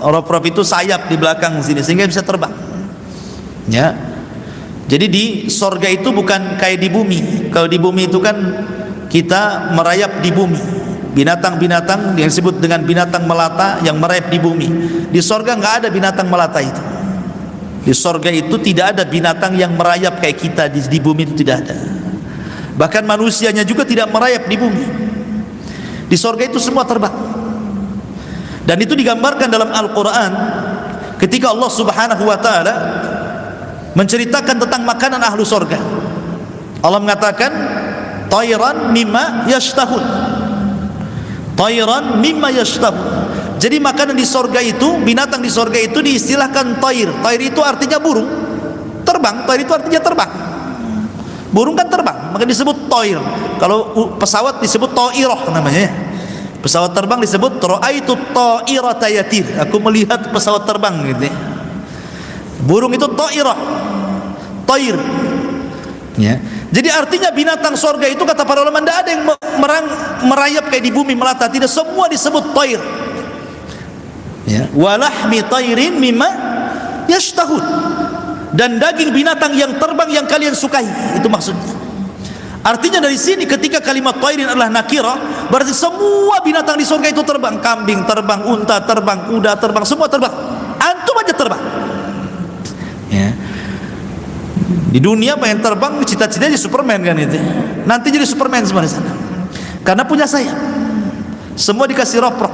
Raf-raf itu sayap di belakang sini sehingga bisa terbang, ya. Jadi di sorga itu bukan kayak di bumi. Kalau di bumi itu kan kita merayap di bumi, binatang-binatang yang disebut dengan binatang melata yang merayap di bumi. Di sorga nggak ada binatang melata itu. Di sorga itu tidak ada binatang yang merayap kayak kita di bumi, itu tidak ada. Bahkan manusianya juga tidak merayap di bumi. Di sorga itu semua terbang. Dan itu digambarkan dalam Al-Quran ketika Allah Subhanahu wa ta'ala menceritakan tentang makanan ahlu sorga. Allah mengatakan tayran mimma yashtahun, tayran mimma yashtahun. Jadi makanan di sorga itu, binatang di sorga itu diistilahkan tayr. Tayr itu artinya burung, terbang. Tayr itu artinya terbang. Burung kan terbang, maka disebut tayr. Kalau pesawat disebut tairah namanya. Pesawat terbang disebut ra'aitu ta'irata yatir. Aku melihat pesawat terbang gitu ya. Burung itu ta'irah, tayr, ya. Jadi artinya binatang sorga itu kata para ulama tidak ada yang merayap kayak di bumi melata, tidak, semua disebut tayr, ya. Walahmi tayrin mimma yashtahun, dan daging binatang yang terbang yang kalian sukai, itu maksudnya. Artinya dari sini ketika kalimat tayrin adalah nakirah, berarti semua binatang di surga itu terbang. Kambing terbang, unta terbang, kuda terbang, semua terbang. Antum aja terbang, ya. Di dunia pengen terbang, cita-cita jadi Superman kan itu. Nanti jadi Superman semua di sana. Karena punya sayap. Semua dikasih rop-rop.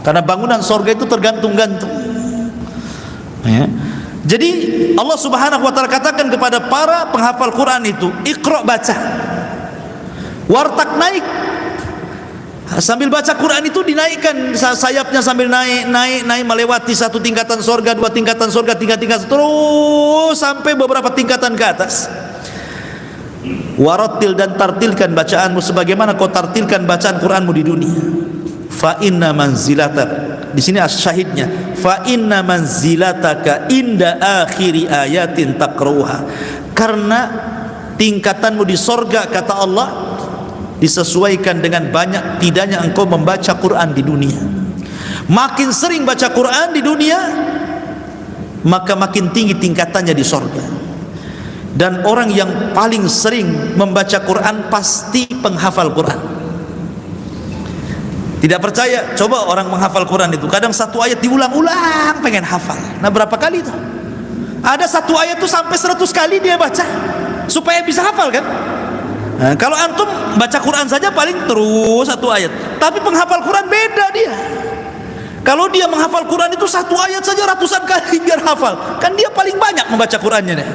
Karena bangunan surga itu tergantung-gantung, ya. Jadi Allah Subhanahu wa ta'ala katakan kepada para penghafal Quran itu, Iqra, baca. Wartak, naik. Sambil baca Quran itu dinaikkan sayapnya, sambil naik melewati satu tingkatan surga, dua tingkatan surga, tiga tingkatan, terus sampai beberapa tingkatan ke atas. Warattil, dan tartilkan bacaanmu sebagaimana kau tartilkan bacaan Quranmu di dunia. Fa inna manzilataka, di sini syahidnya, fa inna manzilataka inda akhiri ayatin taqra'uha, karena tingkatanmu di sorga kata Allah disesuaikan dengan banyak tidaknya engkau membaca Quran di dunia. Makin sering baca Quran di dunia, maka makin tinggi tingkatannya di sorga. Dan orang yang paling sering membaca Quran pasti penghafal Quran. Tidak percaya? Coba orang menghafal Quran itu, kadang satu ayat diulang-ulang pengen hafal. Nah, berapa kali itu? Ada satu ayat itu sampai 100 kali dia baca supaya bisa hafal kan? Nah, kalau antum baca Quran saja paling terus satu ayat, tapi penghafal Quran beda dia. Kalau dia menghafal Quran itu satu ayat saja ratusan kali biar hafal, kan dia paling banyak membaca Qurannya deh.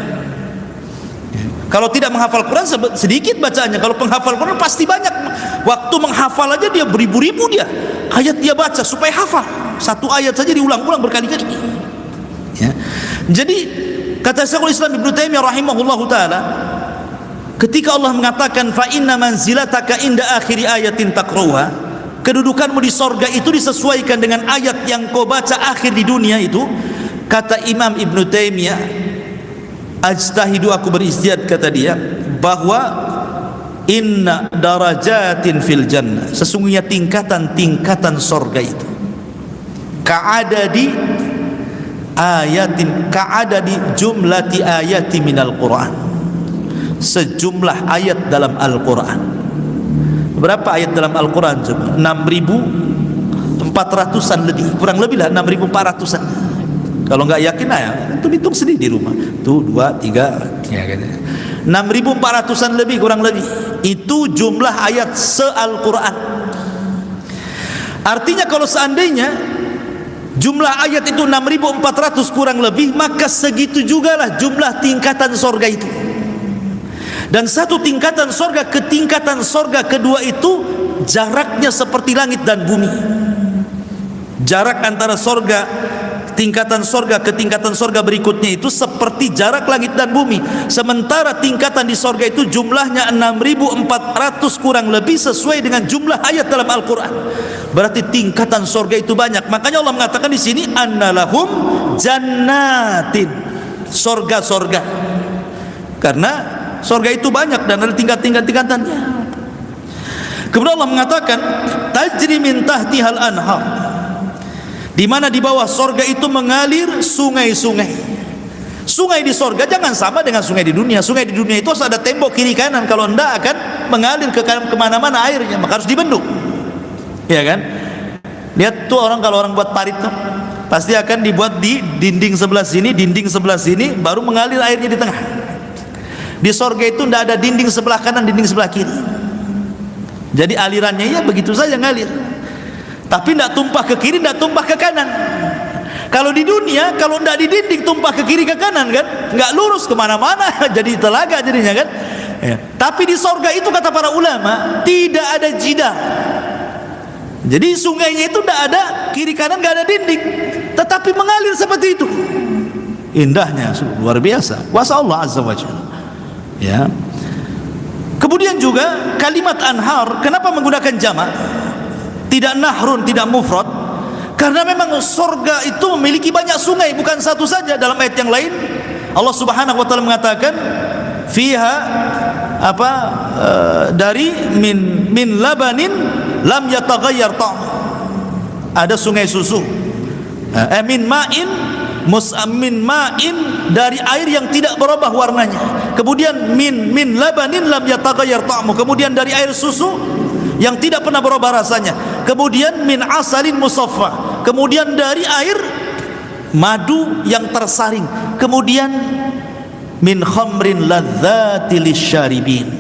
Kalau tidak menghafal Quran sedikit bacaannya. Kalau penghafal Quran pasti banyak. Waktu menghafal aja dia beribu-ribu dia ayat dia baca supaya hafal. Satu ayat saja diulang-ulang berkali-kali, ya. Jadi kata Syekhul Islam Ibnu Taimiyah rahimahullahu taala, ketika Allah mengatakan fa inna manzilataka inda akhiri ayatin taqra'uha, kedudukanmu di sorga itu disesuaikan dengan ayat yang kau baca akhir di dunia itu. Kata Imam Ibnu Taimiyah, ajtahidu, aku beristihad, kata dia, bahwa inna darajatin fil jannah, sesungguhnya tingkatan-tingkatan sorga itu ka'adadi ayatin, ka'adadi jumlati ayati minal Quran, sejumlah ayat dalam Al-Quran. Berapa ayat dalam Al-Quran? 6.400-an lebih, kurang lebih lah 6.400-an. Kalau nggak yakin ya, itu hitung sendiri di rumah. Tuh 2, 3, ya gitu. 6.400-an lebih, kurang lebih. Itu jumlah ayat se-Al-Quran. Artinya kalau seandainya jumlah ayat itu 6.400 kurang lebih, maka segitu jugalah jumlah tingkatan sorga itu. Dan satu tingkatan sorga ke tingkatan sorga kedua itu jaraknya seperti langit dan bumi. Jarak antara sorga, tingkatan sorga ke tingkatan sorga berikutnya itu seperti jarak langit dan bumi. Sementara tingkatan di sorga itu jumlahnya 6.400 kurang lebih sesuai dengan jumlah ayat dalam Al-Quran. Berarti tingkatan sorga itu banyak. Makanya Allah mengatakan di sini annalahum jannatin, sorga-sorga, karena sorga itu banyak dan ada tingkatannya. Kemudian Allah mengatakan tajri min tahtihal anhar, di mana di bawah sorga itu mengalir sungai-sungai. Sungai di sorga jangan sama dengan sungai di dunia. Sungai di dunia itu harus ada tembok kiri kanan, kalau enggak akan mengalir kemana-mana airnya, maka harus dibendung, ya kan? Lihat tuh kalau orang buat parit tuh, pasti akan dibuat di dinding sebelah sini, dinding sebelah sini, baru mengalir airnya di tengah. Di sorga itu tidak ada dinding sebelah kanan, dinding sebelah kiri. Jadi alirannya ya begitu saja ngalir, tapi tidak tumpah ke kiri, tidak tumpah ke kanan. Kalau di dunia, kalau tidak di dinding, tumpah ke kiri ke kanan kan, nggak lurus kemana-mana, jadi telaga jadinya kan. Ya. Tapi di sorga itu kata para ulama tidak ada jidar. Jadi sungainya itu tidak ada kiri kanan, nggak ada dinding, tetapi mengalir seperti itu. Indahnya luar biasa, kuasa Allah Azza wa Jalla. Ya. Kemudian juga kalimat anhar, kenapa menggunakan jamak? Tidak nahrun, tidak mufrad. Karena memang surga itu memiliki banyak sungai, bukan satu saja. Dalam ayat yang lain Allah Subhanahu wa taala mengatakan fiha dari min labanin lam yataghayyar ta'am. Ada sungai susu. Min ma'in dari air yang tidak berubah warnanya. Kemudian min labanin lam yataghayyar ta'am. Kemudian dari air susu yang tidak pernah berubah rasanya. Kemudian min asalin musaffa. Kemudian dari air madu yang tersaring. Kemudian min khamrin ladzati lisyaribin,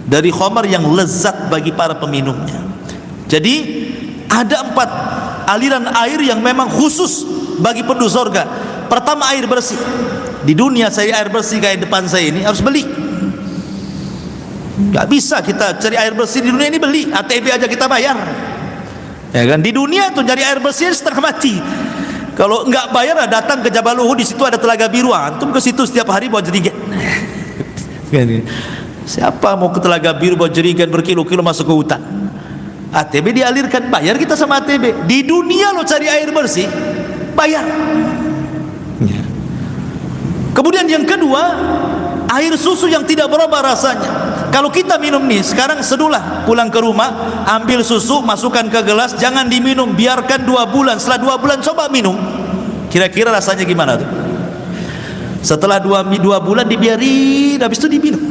dari khamar yang lezat bagi para peminumnya. Jadi ada 4 aliran air yang memang khusus bagi penduduk surga. Pertama, air bersih. Di dunia cari air bersih kayak depan saya ini harus beli. Gak bisa kita cari air bersih di dunia ini beli, ATB aja kita bayar, ya kan? Di dunia tuh cari air bersih setengah mati. Kalau nggak bayar, datang ke Jabal Uhud, di situ ada telaga biru, antum ke situ setiap hari bawa jerigen. Siapa mau ke telaga biru bawa jerigen berkilo-kilo masuk ke hutan? ATB dialirkan, bayar kita sama ATB. Di dunia lo cari air bersih bayar. Kemudian yang kedua, air susu yang tidak berubah rasanya. Kalau kita minum nih, sekarang sedulah pulang ke rumah, ambil susu, masukkan ke gelas, jangan diminum, biarkan 2 bulan. Setelah 2 bulan coba minum, kira-kira rasanya gimana tuh? Setelah 2 bulan dibiarin, habis itu diminum.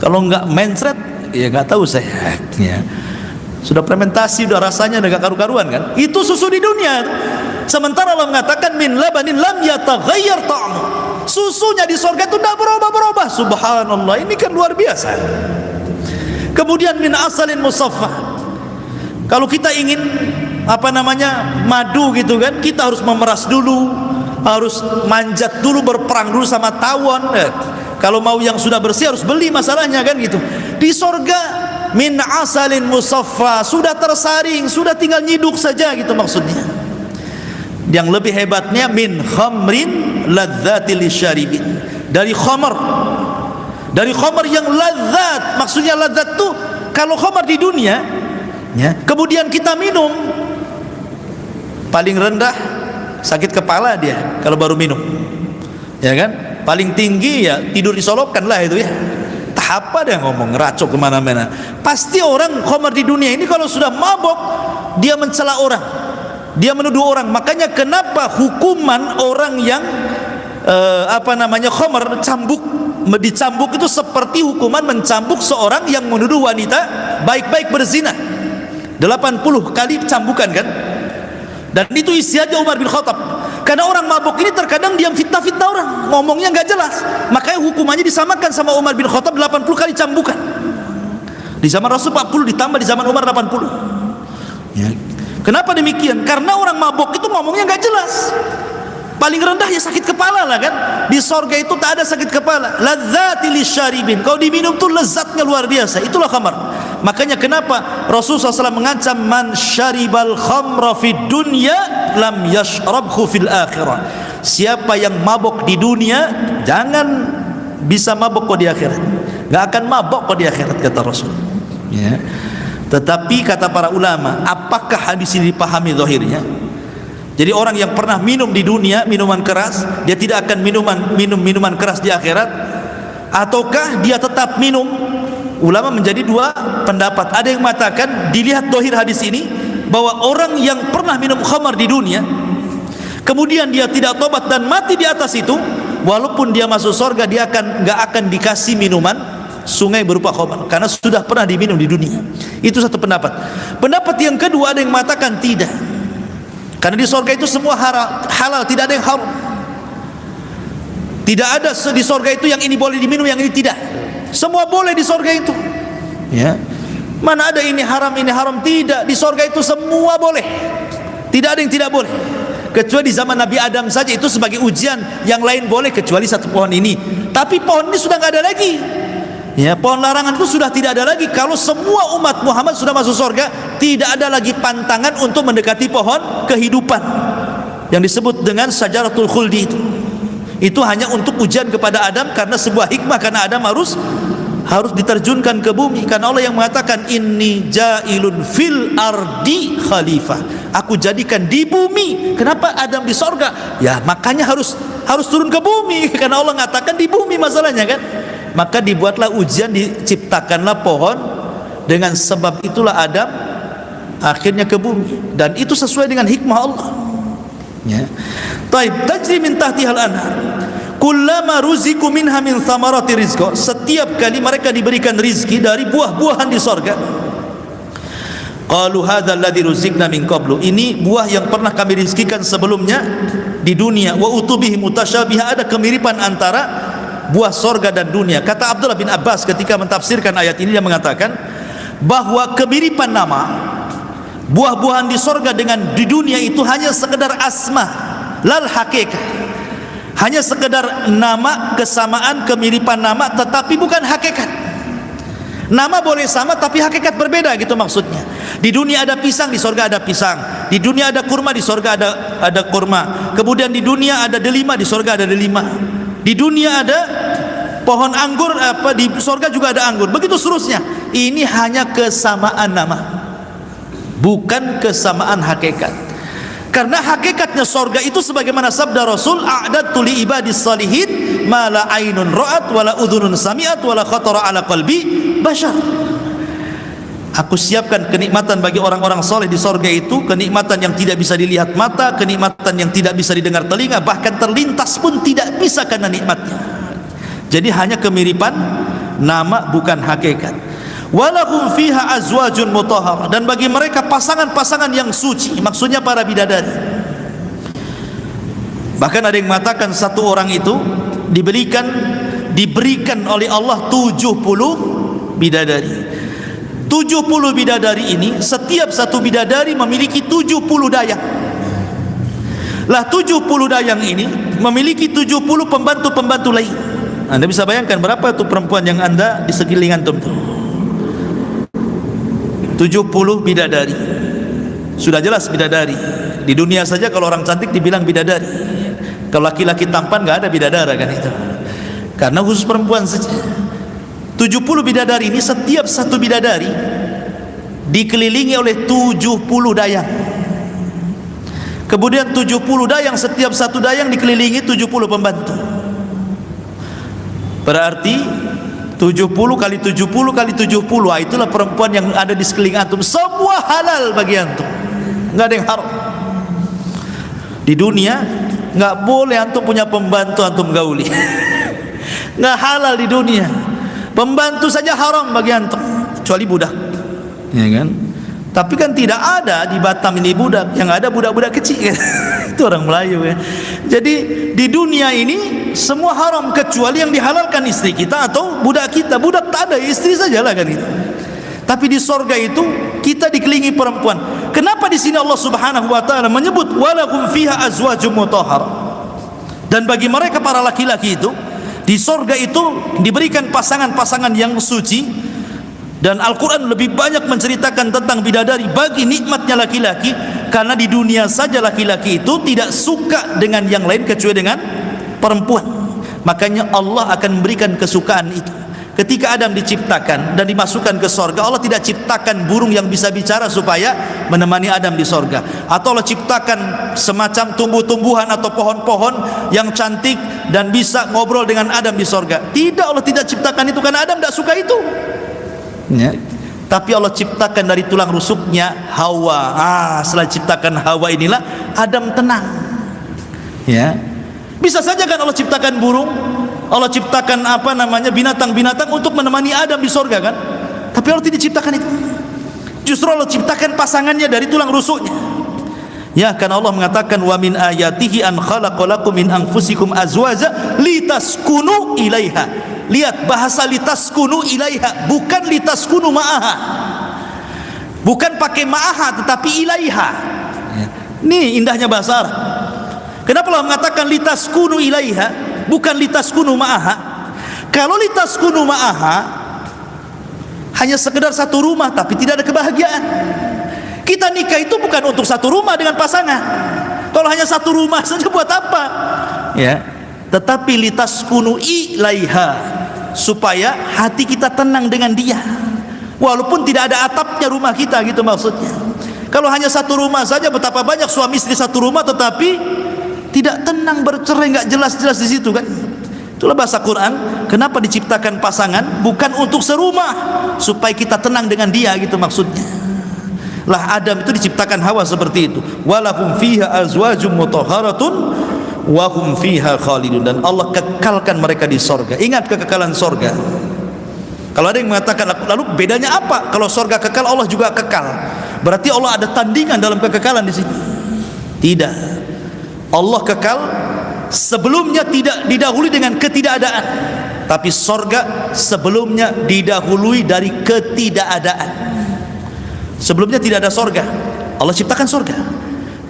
Kalau enggak mencret, ya enggak tahu saya, ya. Sudah fermentasi, sudah rasanya enggak karu-karuan kan? Itu susu di dunia. Sementara Allah mengatakan min labanin lam yataghayyar ta'amu. Susunya di surga itu tidak berubah-berubah. Subhanallah, ini kan luar biasa. Kemudian min asalin musaffa. Kalau kita ingin madu gitu kan, kita harus memeras dulu, harus manjat dulu, berperang dulu sama tawon. Kalau mau yang sudah bersih harus beli, masalahnya kan gitu. Di surga min asalin musaffa, sudah tersaring, sudah tinggal nyiduk saja gitu maksudnya. Yang lebih hebatnya min khamrin ladzati lisyaribin, dari khamar yang lezat. Maksudnya lezat tuh kalau khamar di dunia ya, kemudian kita minum, paling rendah sakit kepala dia kalau baru minum, ya kan? Paling tinggi ya tidur disolokan lah itu ya. Apa dia ngomong ngeracok kemana-mana. Pasti orang khamar di dunia ini kalau sudah mabok dia mencela orang, dia menuduh orang. Makanya kenapa hukuman orang yang khamar dicambuk itu seperti hukuman mencambuk seorang yang menuduh wanita baik-baik berzina. 80 kali cambukan kan? Dan itu isi aja Umar bin Khattab. Karena orang mabuk ini terkadang diam fitnah-fitnah orang, ngomongnya nggak jelas. Makanya hukumannya disamakan sama Umar bin Khattab 80 kali cambukan. Di zaman Rasul 40, ditambah di zaman Umar 80. Ya. Kenapa demikian? Karena orang mabuk itu ngomongnya nggak jelas. Paling rendah ya sakit kepala lah kan. Di sorga itu tak ada sakit kepala. Ladzati lisyaribin. Kalau diminum tuh lezatnya luar biasa. Itulah khamar. Makanya kenapa Rasulullah SAW mengancam man syaribal khamra fid dunya lam yashrabhu fil akhirah. Siapa yang mabok di dunia jangan bisa mabok kok di akhirat. Gak akan mabok kok di akhirat, kata Rasul. Ya. Tetapi kata para ulama, apakah hadis ini dipahami zahirnya? Jadi orang yang pernah minum di dunia minuman keras, dia tidak akan minum minuman keras di akhirat, ataukah dia tetap minum? Ulama menjadi dua pendapat. Ada yang mengatakan, dilihat dohir hadis ini, bahwa orang yang pernah minum khamar di dunia, kemudian dia tidak tobat dan mati di atas itu, walaupun dia masuk surga, dia nggak akan dikasih minuman sungai berupa khamar, karena sudah pernah diminum di dunia. Itu satu pendapat. Pendapat yang kedua, ada yang mengatakan tidak, karena di surga itu semua halal, tidak ada yang haram. Tidak ada di surga itu yang ini boleh diminum, yang ini tidak. Semua boleh di surga itu. Ya. Mana ada ini haram, ini haram? Tidak. Di surga itu semua boleh. Tidak ada yang tidak boleh. Kecuali di zaman Nabi Adam saja, itu sebagai ujian. Yang lain boleh kecuali satu pohon ini. Tapi pohon ini sudah tidak ada lagi. Ya, pohon larangan itu sudah tidak ada lagi. Kalau semua umat Muhammad sudah masuk surga, tidak ada lagi pantangan untuk mendekati pohon kehidupan yang disebut dengan syajaratul khuldi itu. Itu hanya untuk ujian kepada Adam, karena sebuah hikmah, karena Adam harus diterjunkan ke bumi, karena Allah yang mengatakan inni ja'ilun fil ardi khalifah, aku jadikan di bumi. Kenapa Adam di sorga? Ya makanya harus turun ke bumi, karena Allah mengatakan di bumi masalahnya kan. Maka dibuatlah ujian, diciptakanlah pohon, dengan sebab itulah Adam akhirnya ke bumi, dan itu sesuai dengan hikmah Allah. Ya. Taib tajri min tahtihal anhar kullama ruziku minha min thamarati rizqa, setiap kali mereka diberikan rizki dari buah-buahan di sorga. Qalu hadzal ladzi ruzikna min qablu, ini buah yang pernah kami rizkikan sebelumnya di dunia. Wa utubihi mutasyabiha, ada kemiripan antara buah sorga dan dunia. Kata Abdullah bin Abbas ketika mentafsirkan ayat ini, dia mengatakan bahwa kemiripan nama buah-buahan di sorga dengan di dunia itu hanya sekedar asma, lal hakikat. Hanya sekedar nama, kesamaan, kemiripan nama, tetapi bukan hakikat. Nama boleh sama tapi hakikat berbeda, gitu maksudnya. Di dunia ada pisang, di sorga ada pisang. Di dunia ada kurma, di sorga ada kurma. Kemudian di dunia ada delima, di sorga ada delima. Di dunia ada pohon anggur, di sorga juga ada anggur. Begitu seterusnya. Ini hanya kesamaan nama, bukan kesamaan hakikat. Karena hakikatnya sorga itu sebagaimana sabda Rasul, a'dadtu li ibadis salihin ma la ainun ra'at wa la udhunun sami'at wa la khatara ala qalbi bashar. Aku siapkan kenikmatan bagi orang-orang soleh di sorga itu, kenikmatan yang tidak bisa dilihat mata, kenikmatan yang tidak bisa didengar telinga, bahkan terlintas pun tidak bisa karena nikmatnya. Jadi hanya kemiripan nama, bukan hakikat. Walahum fiha azwajun mutahhar, dan bagi mereka pasangan-pasangan yang suci, maksudnya para bidadari. Bahkan ada yang mengatakan satu orang itu diberikan oleh Allah 70 bidadari. 70 bidadari ini, setiap satu bidadari memiliki 70 dayang. Lah 70 dayang ini memiliki 70 pembantu-pembantu lain. Anda bisa bayangkan berapa itu perempuan yang Anda di sekeliling antum itu? 70 bidadari. Sudah jelas bidadari. Di dunia saja kalau orang cantik dibilang bidadari. Kalau laki-laki tampan nggak ada bidadara kan itu. Karena khusus perempuan saja. 70 bidadari ini, setiap satu bidadari dikelilingi oleh 70 dayang. Kemudian 70 dayang, setiap satu dayang dikelilingi 70 pembantu. Berarti 70 kali 70 kali 70, itulah perempuan yang ada di sekeliling antum. Semua halal bagi antum, nggak ada yang haram. Di dunia nggak boleh antum punya pembantu antum gauli. Nggak halal di dunia. Pembantu saja haram bagi antum, kecuali budak, ya kan? Tapi kan tidak ada di Batam ini budak, yang ada budak-budak kecil kan? Itu orang Melayu ya. Jadi di dunia ini semua haram kecuali yang dihalalkan istri kita atau budak kita. Budak tak ada, istri sajalah kan itu. Tapi di sorga itu kita dikelilingi perempuan. Kenapa di sini Allah Subhanahu wa taala menyebut walahum fiha azwajum mutahhar? Dan bagi mereka para laki-laki itu di sorga itu diberikan pasangan-pasangan yang suci. Dan Al-Quran lebih banyak menceritakan tentang bidadari bagi nikmatnya laki-laki, karena di dunia saja laki-laki itu tidak suka dengan yang lain kecuali dengan perempuan. Makanya Allah akan memberikan kesukaan itu. ketika Adam diciptakan dan dimasukkan ke sorga, Allah tidak ciptakan burung yang bisa bicara supaya menemani Adam di sorga, atau Allah ciptakan semacam tumbuh-tumbuhan atau pohon-pohon yang cantik dan bisa ngobrol dengan Adam di sorga. Tidak, Allah tidak ciptakan itu karena Adam tidak suka itu ya. Tapi Allah ciptakan dari tulang rusuknya Hawa. Setelah ciptakan Hawa inilah Adam tenang ya. Bisa saja kan Allah ciptakan burung, Allah ciptakan binatang-binatang untuk menemani Adam di sorga kan. Tapi Allah tidak ciptakan itu. Justru Allah ciptakan pasangannya dari tulang rusuknya ya, karena Allah mengatakan wa min ayatihi an khalaqalakum min anfusikum azwaja litaskunu ilaiha. Lihat bahasa litaskunu ilaiha, bukan litaskunu ma'aha, bukan pakai ma'aha tetapi ilaiha ya. Nih indahnya bahasa Arab. Kenapa Allah mengatakan litaskunu ilaiha bukan litaskunu ma'aha? Kalau litaskunu ma'aha hanya sekedar satu rumah tapi tidak ada kebahagiaan. Kita nikah itu bukan untuk satu rumah dengan pasangan. Kalau hanya satu rumah saja buat apa ya? Tetapi litaskunu ilaiha, supaya hati kita tenang dengan dia walaupun tidak ada atapnya rumah kita, gitu maksudnya. Kalau hanya satu rumah saja, betapa banyak suami istri satu rumah tetapi tidak tenang, bercerai, nggak jelas-jelas di situ kan. Itulah bahasa Quran, kenapa diciptakan pasangan bukan untuk serumah, supaya kita tenang dengan dia, gitu maksudnya. Lah Adam itu diciptakan Hawa seperti itu. Walahum fiha azwajum mutahharatun wa hum fiha khalidun, dan Allah kekalkan mereka di sorga. Ingat kekekalan sorga. Kalau ada yang mengatakan lalu bedanya apa? Kalau sorga kekal, Allah juga kekal, berarti Allah ada tandingan dalam kekekalan di sini? Tidak. Allah kekal, sebelumnya tidak didahului dengan ketidakadaan, tapi sorga sebelumnya didahului dari ketidakadaan. Sebelumnya tidak ada sorga, Allah ciptakan sorga,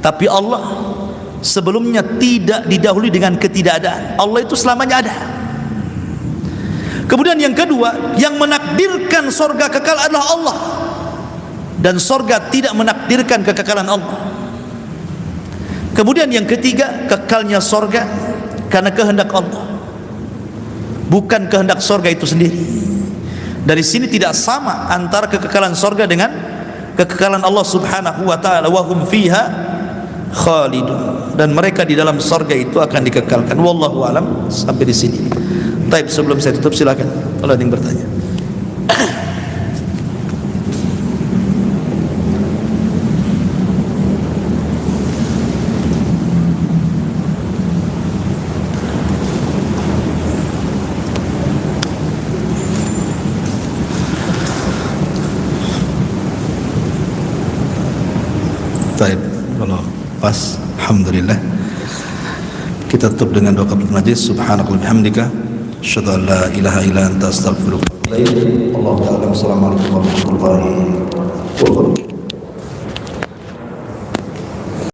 tapi Allah sebelumnya tidak didahului dengan ketidakadaan. Allah itu selamanya ada. Kemudian yang kedua, yang menakdirkan sorga kekal adalah Allah, dan sorga tidak menakdirkan kekekalan Allah. Kemudian yang ketiga, kekalnya sorga karena kehendak Allah, bukan kehendak sorga itu sendiri. Dari sini tidak sama antara kekekalan sorga dengan kekekalan Allah subhanahu wa ta'ala. Wa hum fiha khalidun, dan mereka di dalam sorga itu akan dikekalkan. Wallahu alam. Sampai di sini. Taib, sebelum saya tutup silakan kalau ada yang bertanya. Taib, kalau pas, alhamdulillah. Kita tutup dengan doa kafaratul majlis. Subhanakallahumma wa bihamdika, asyhadu an la ilaha illa anta, astaghfiruka wa atubu ilaik. Allahu ta'ala. Assalamualaikum warahmatullahi wabarakatuh.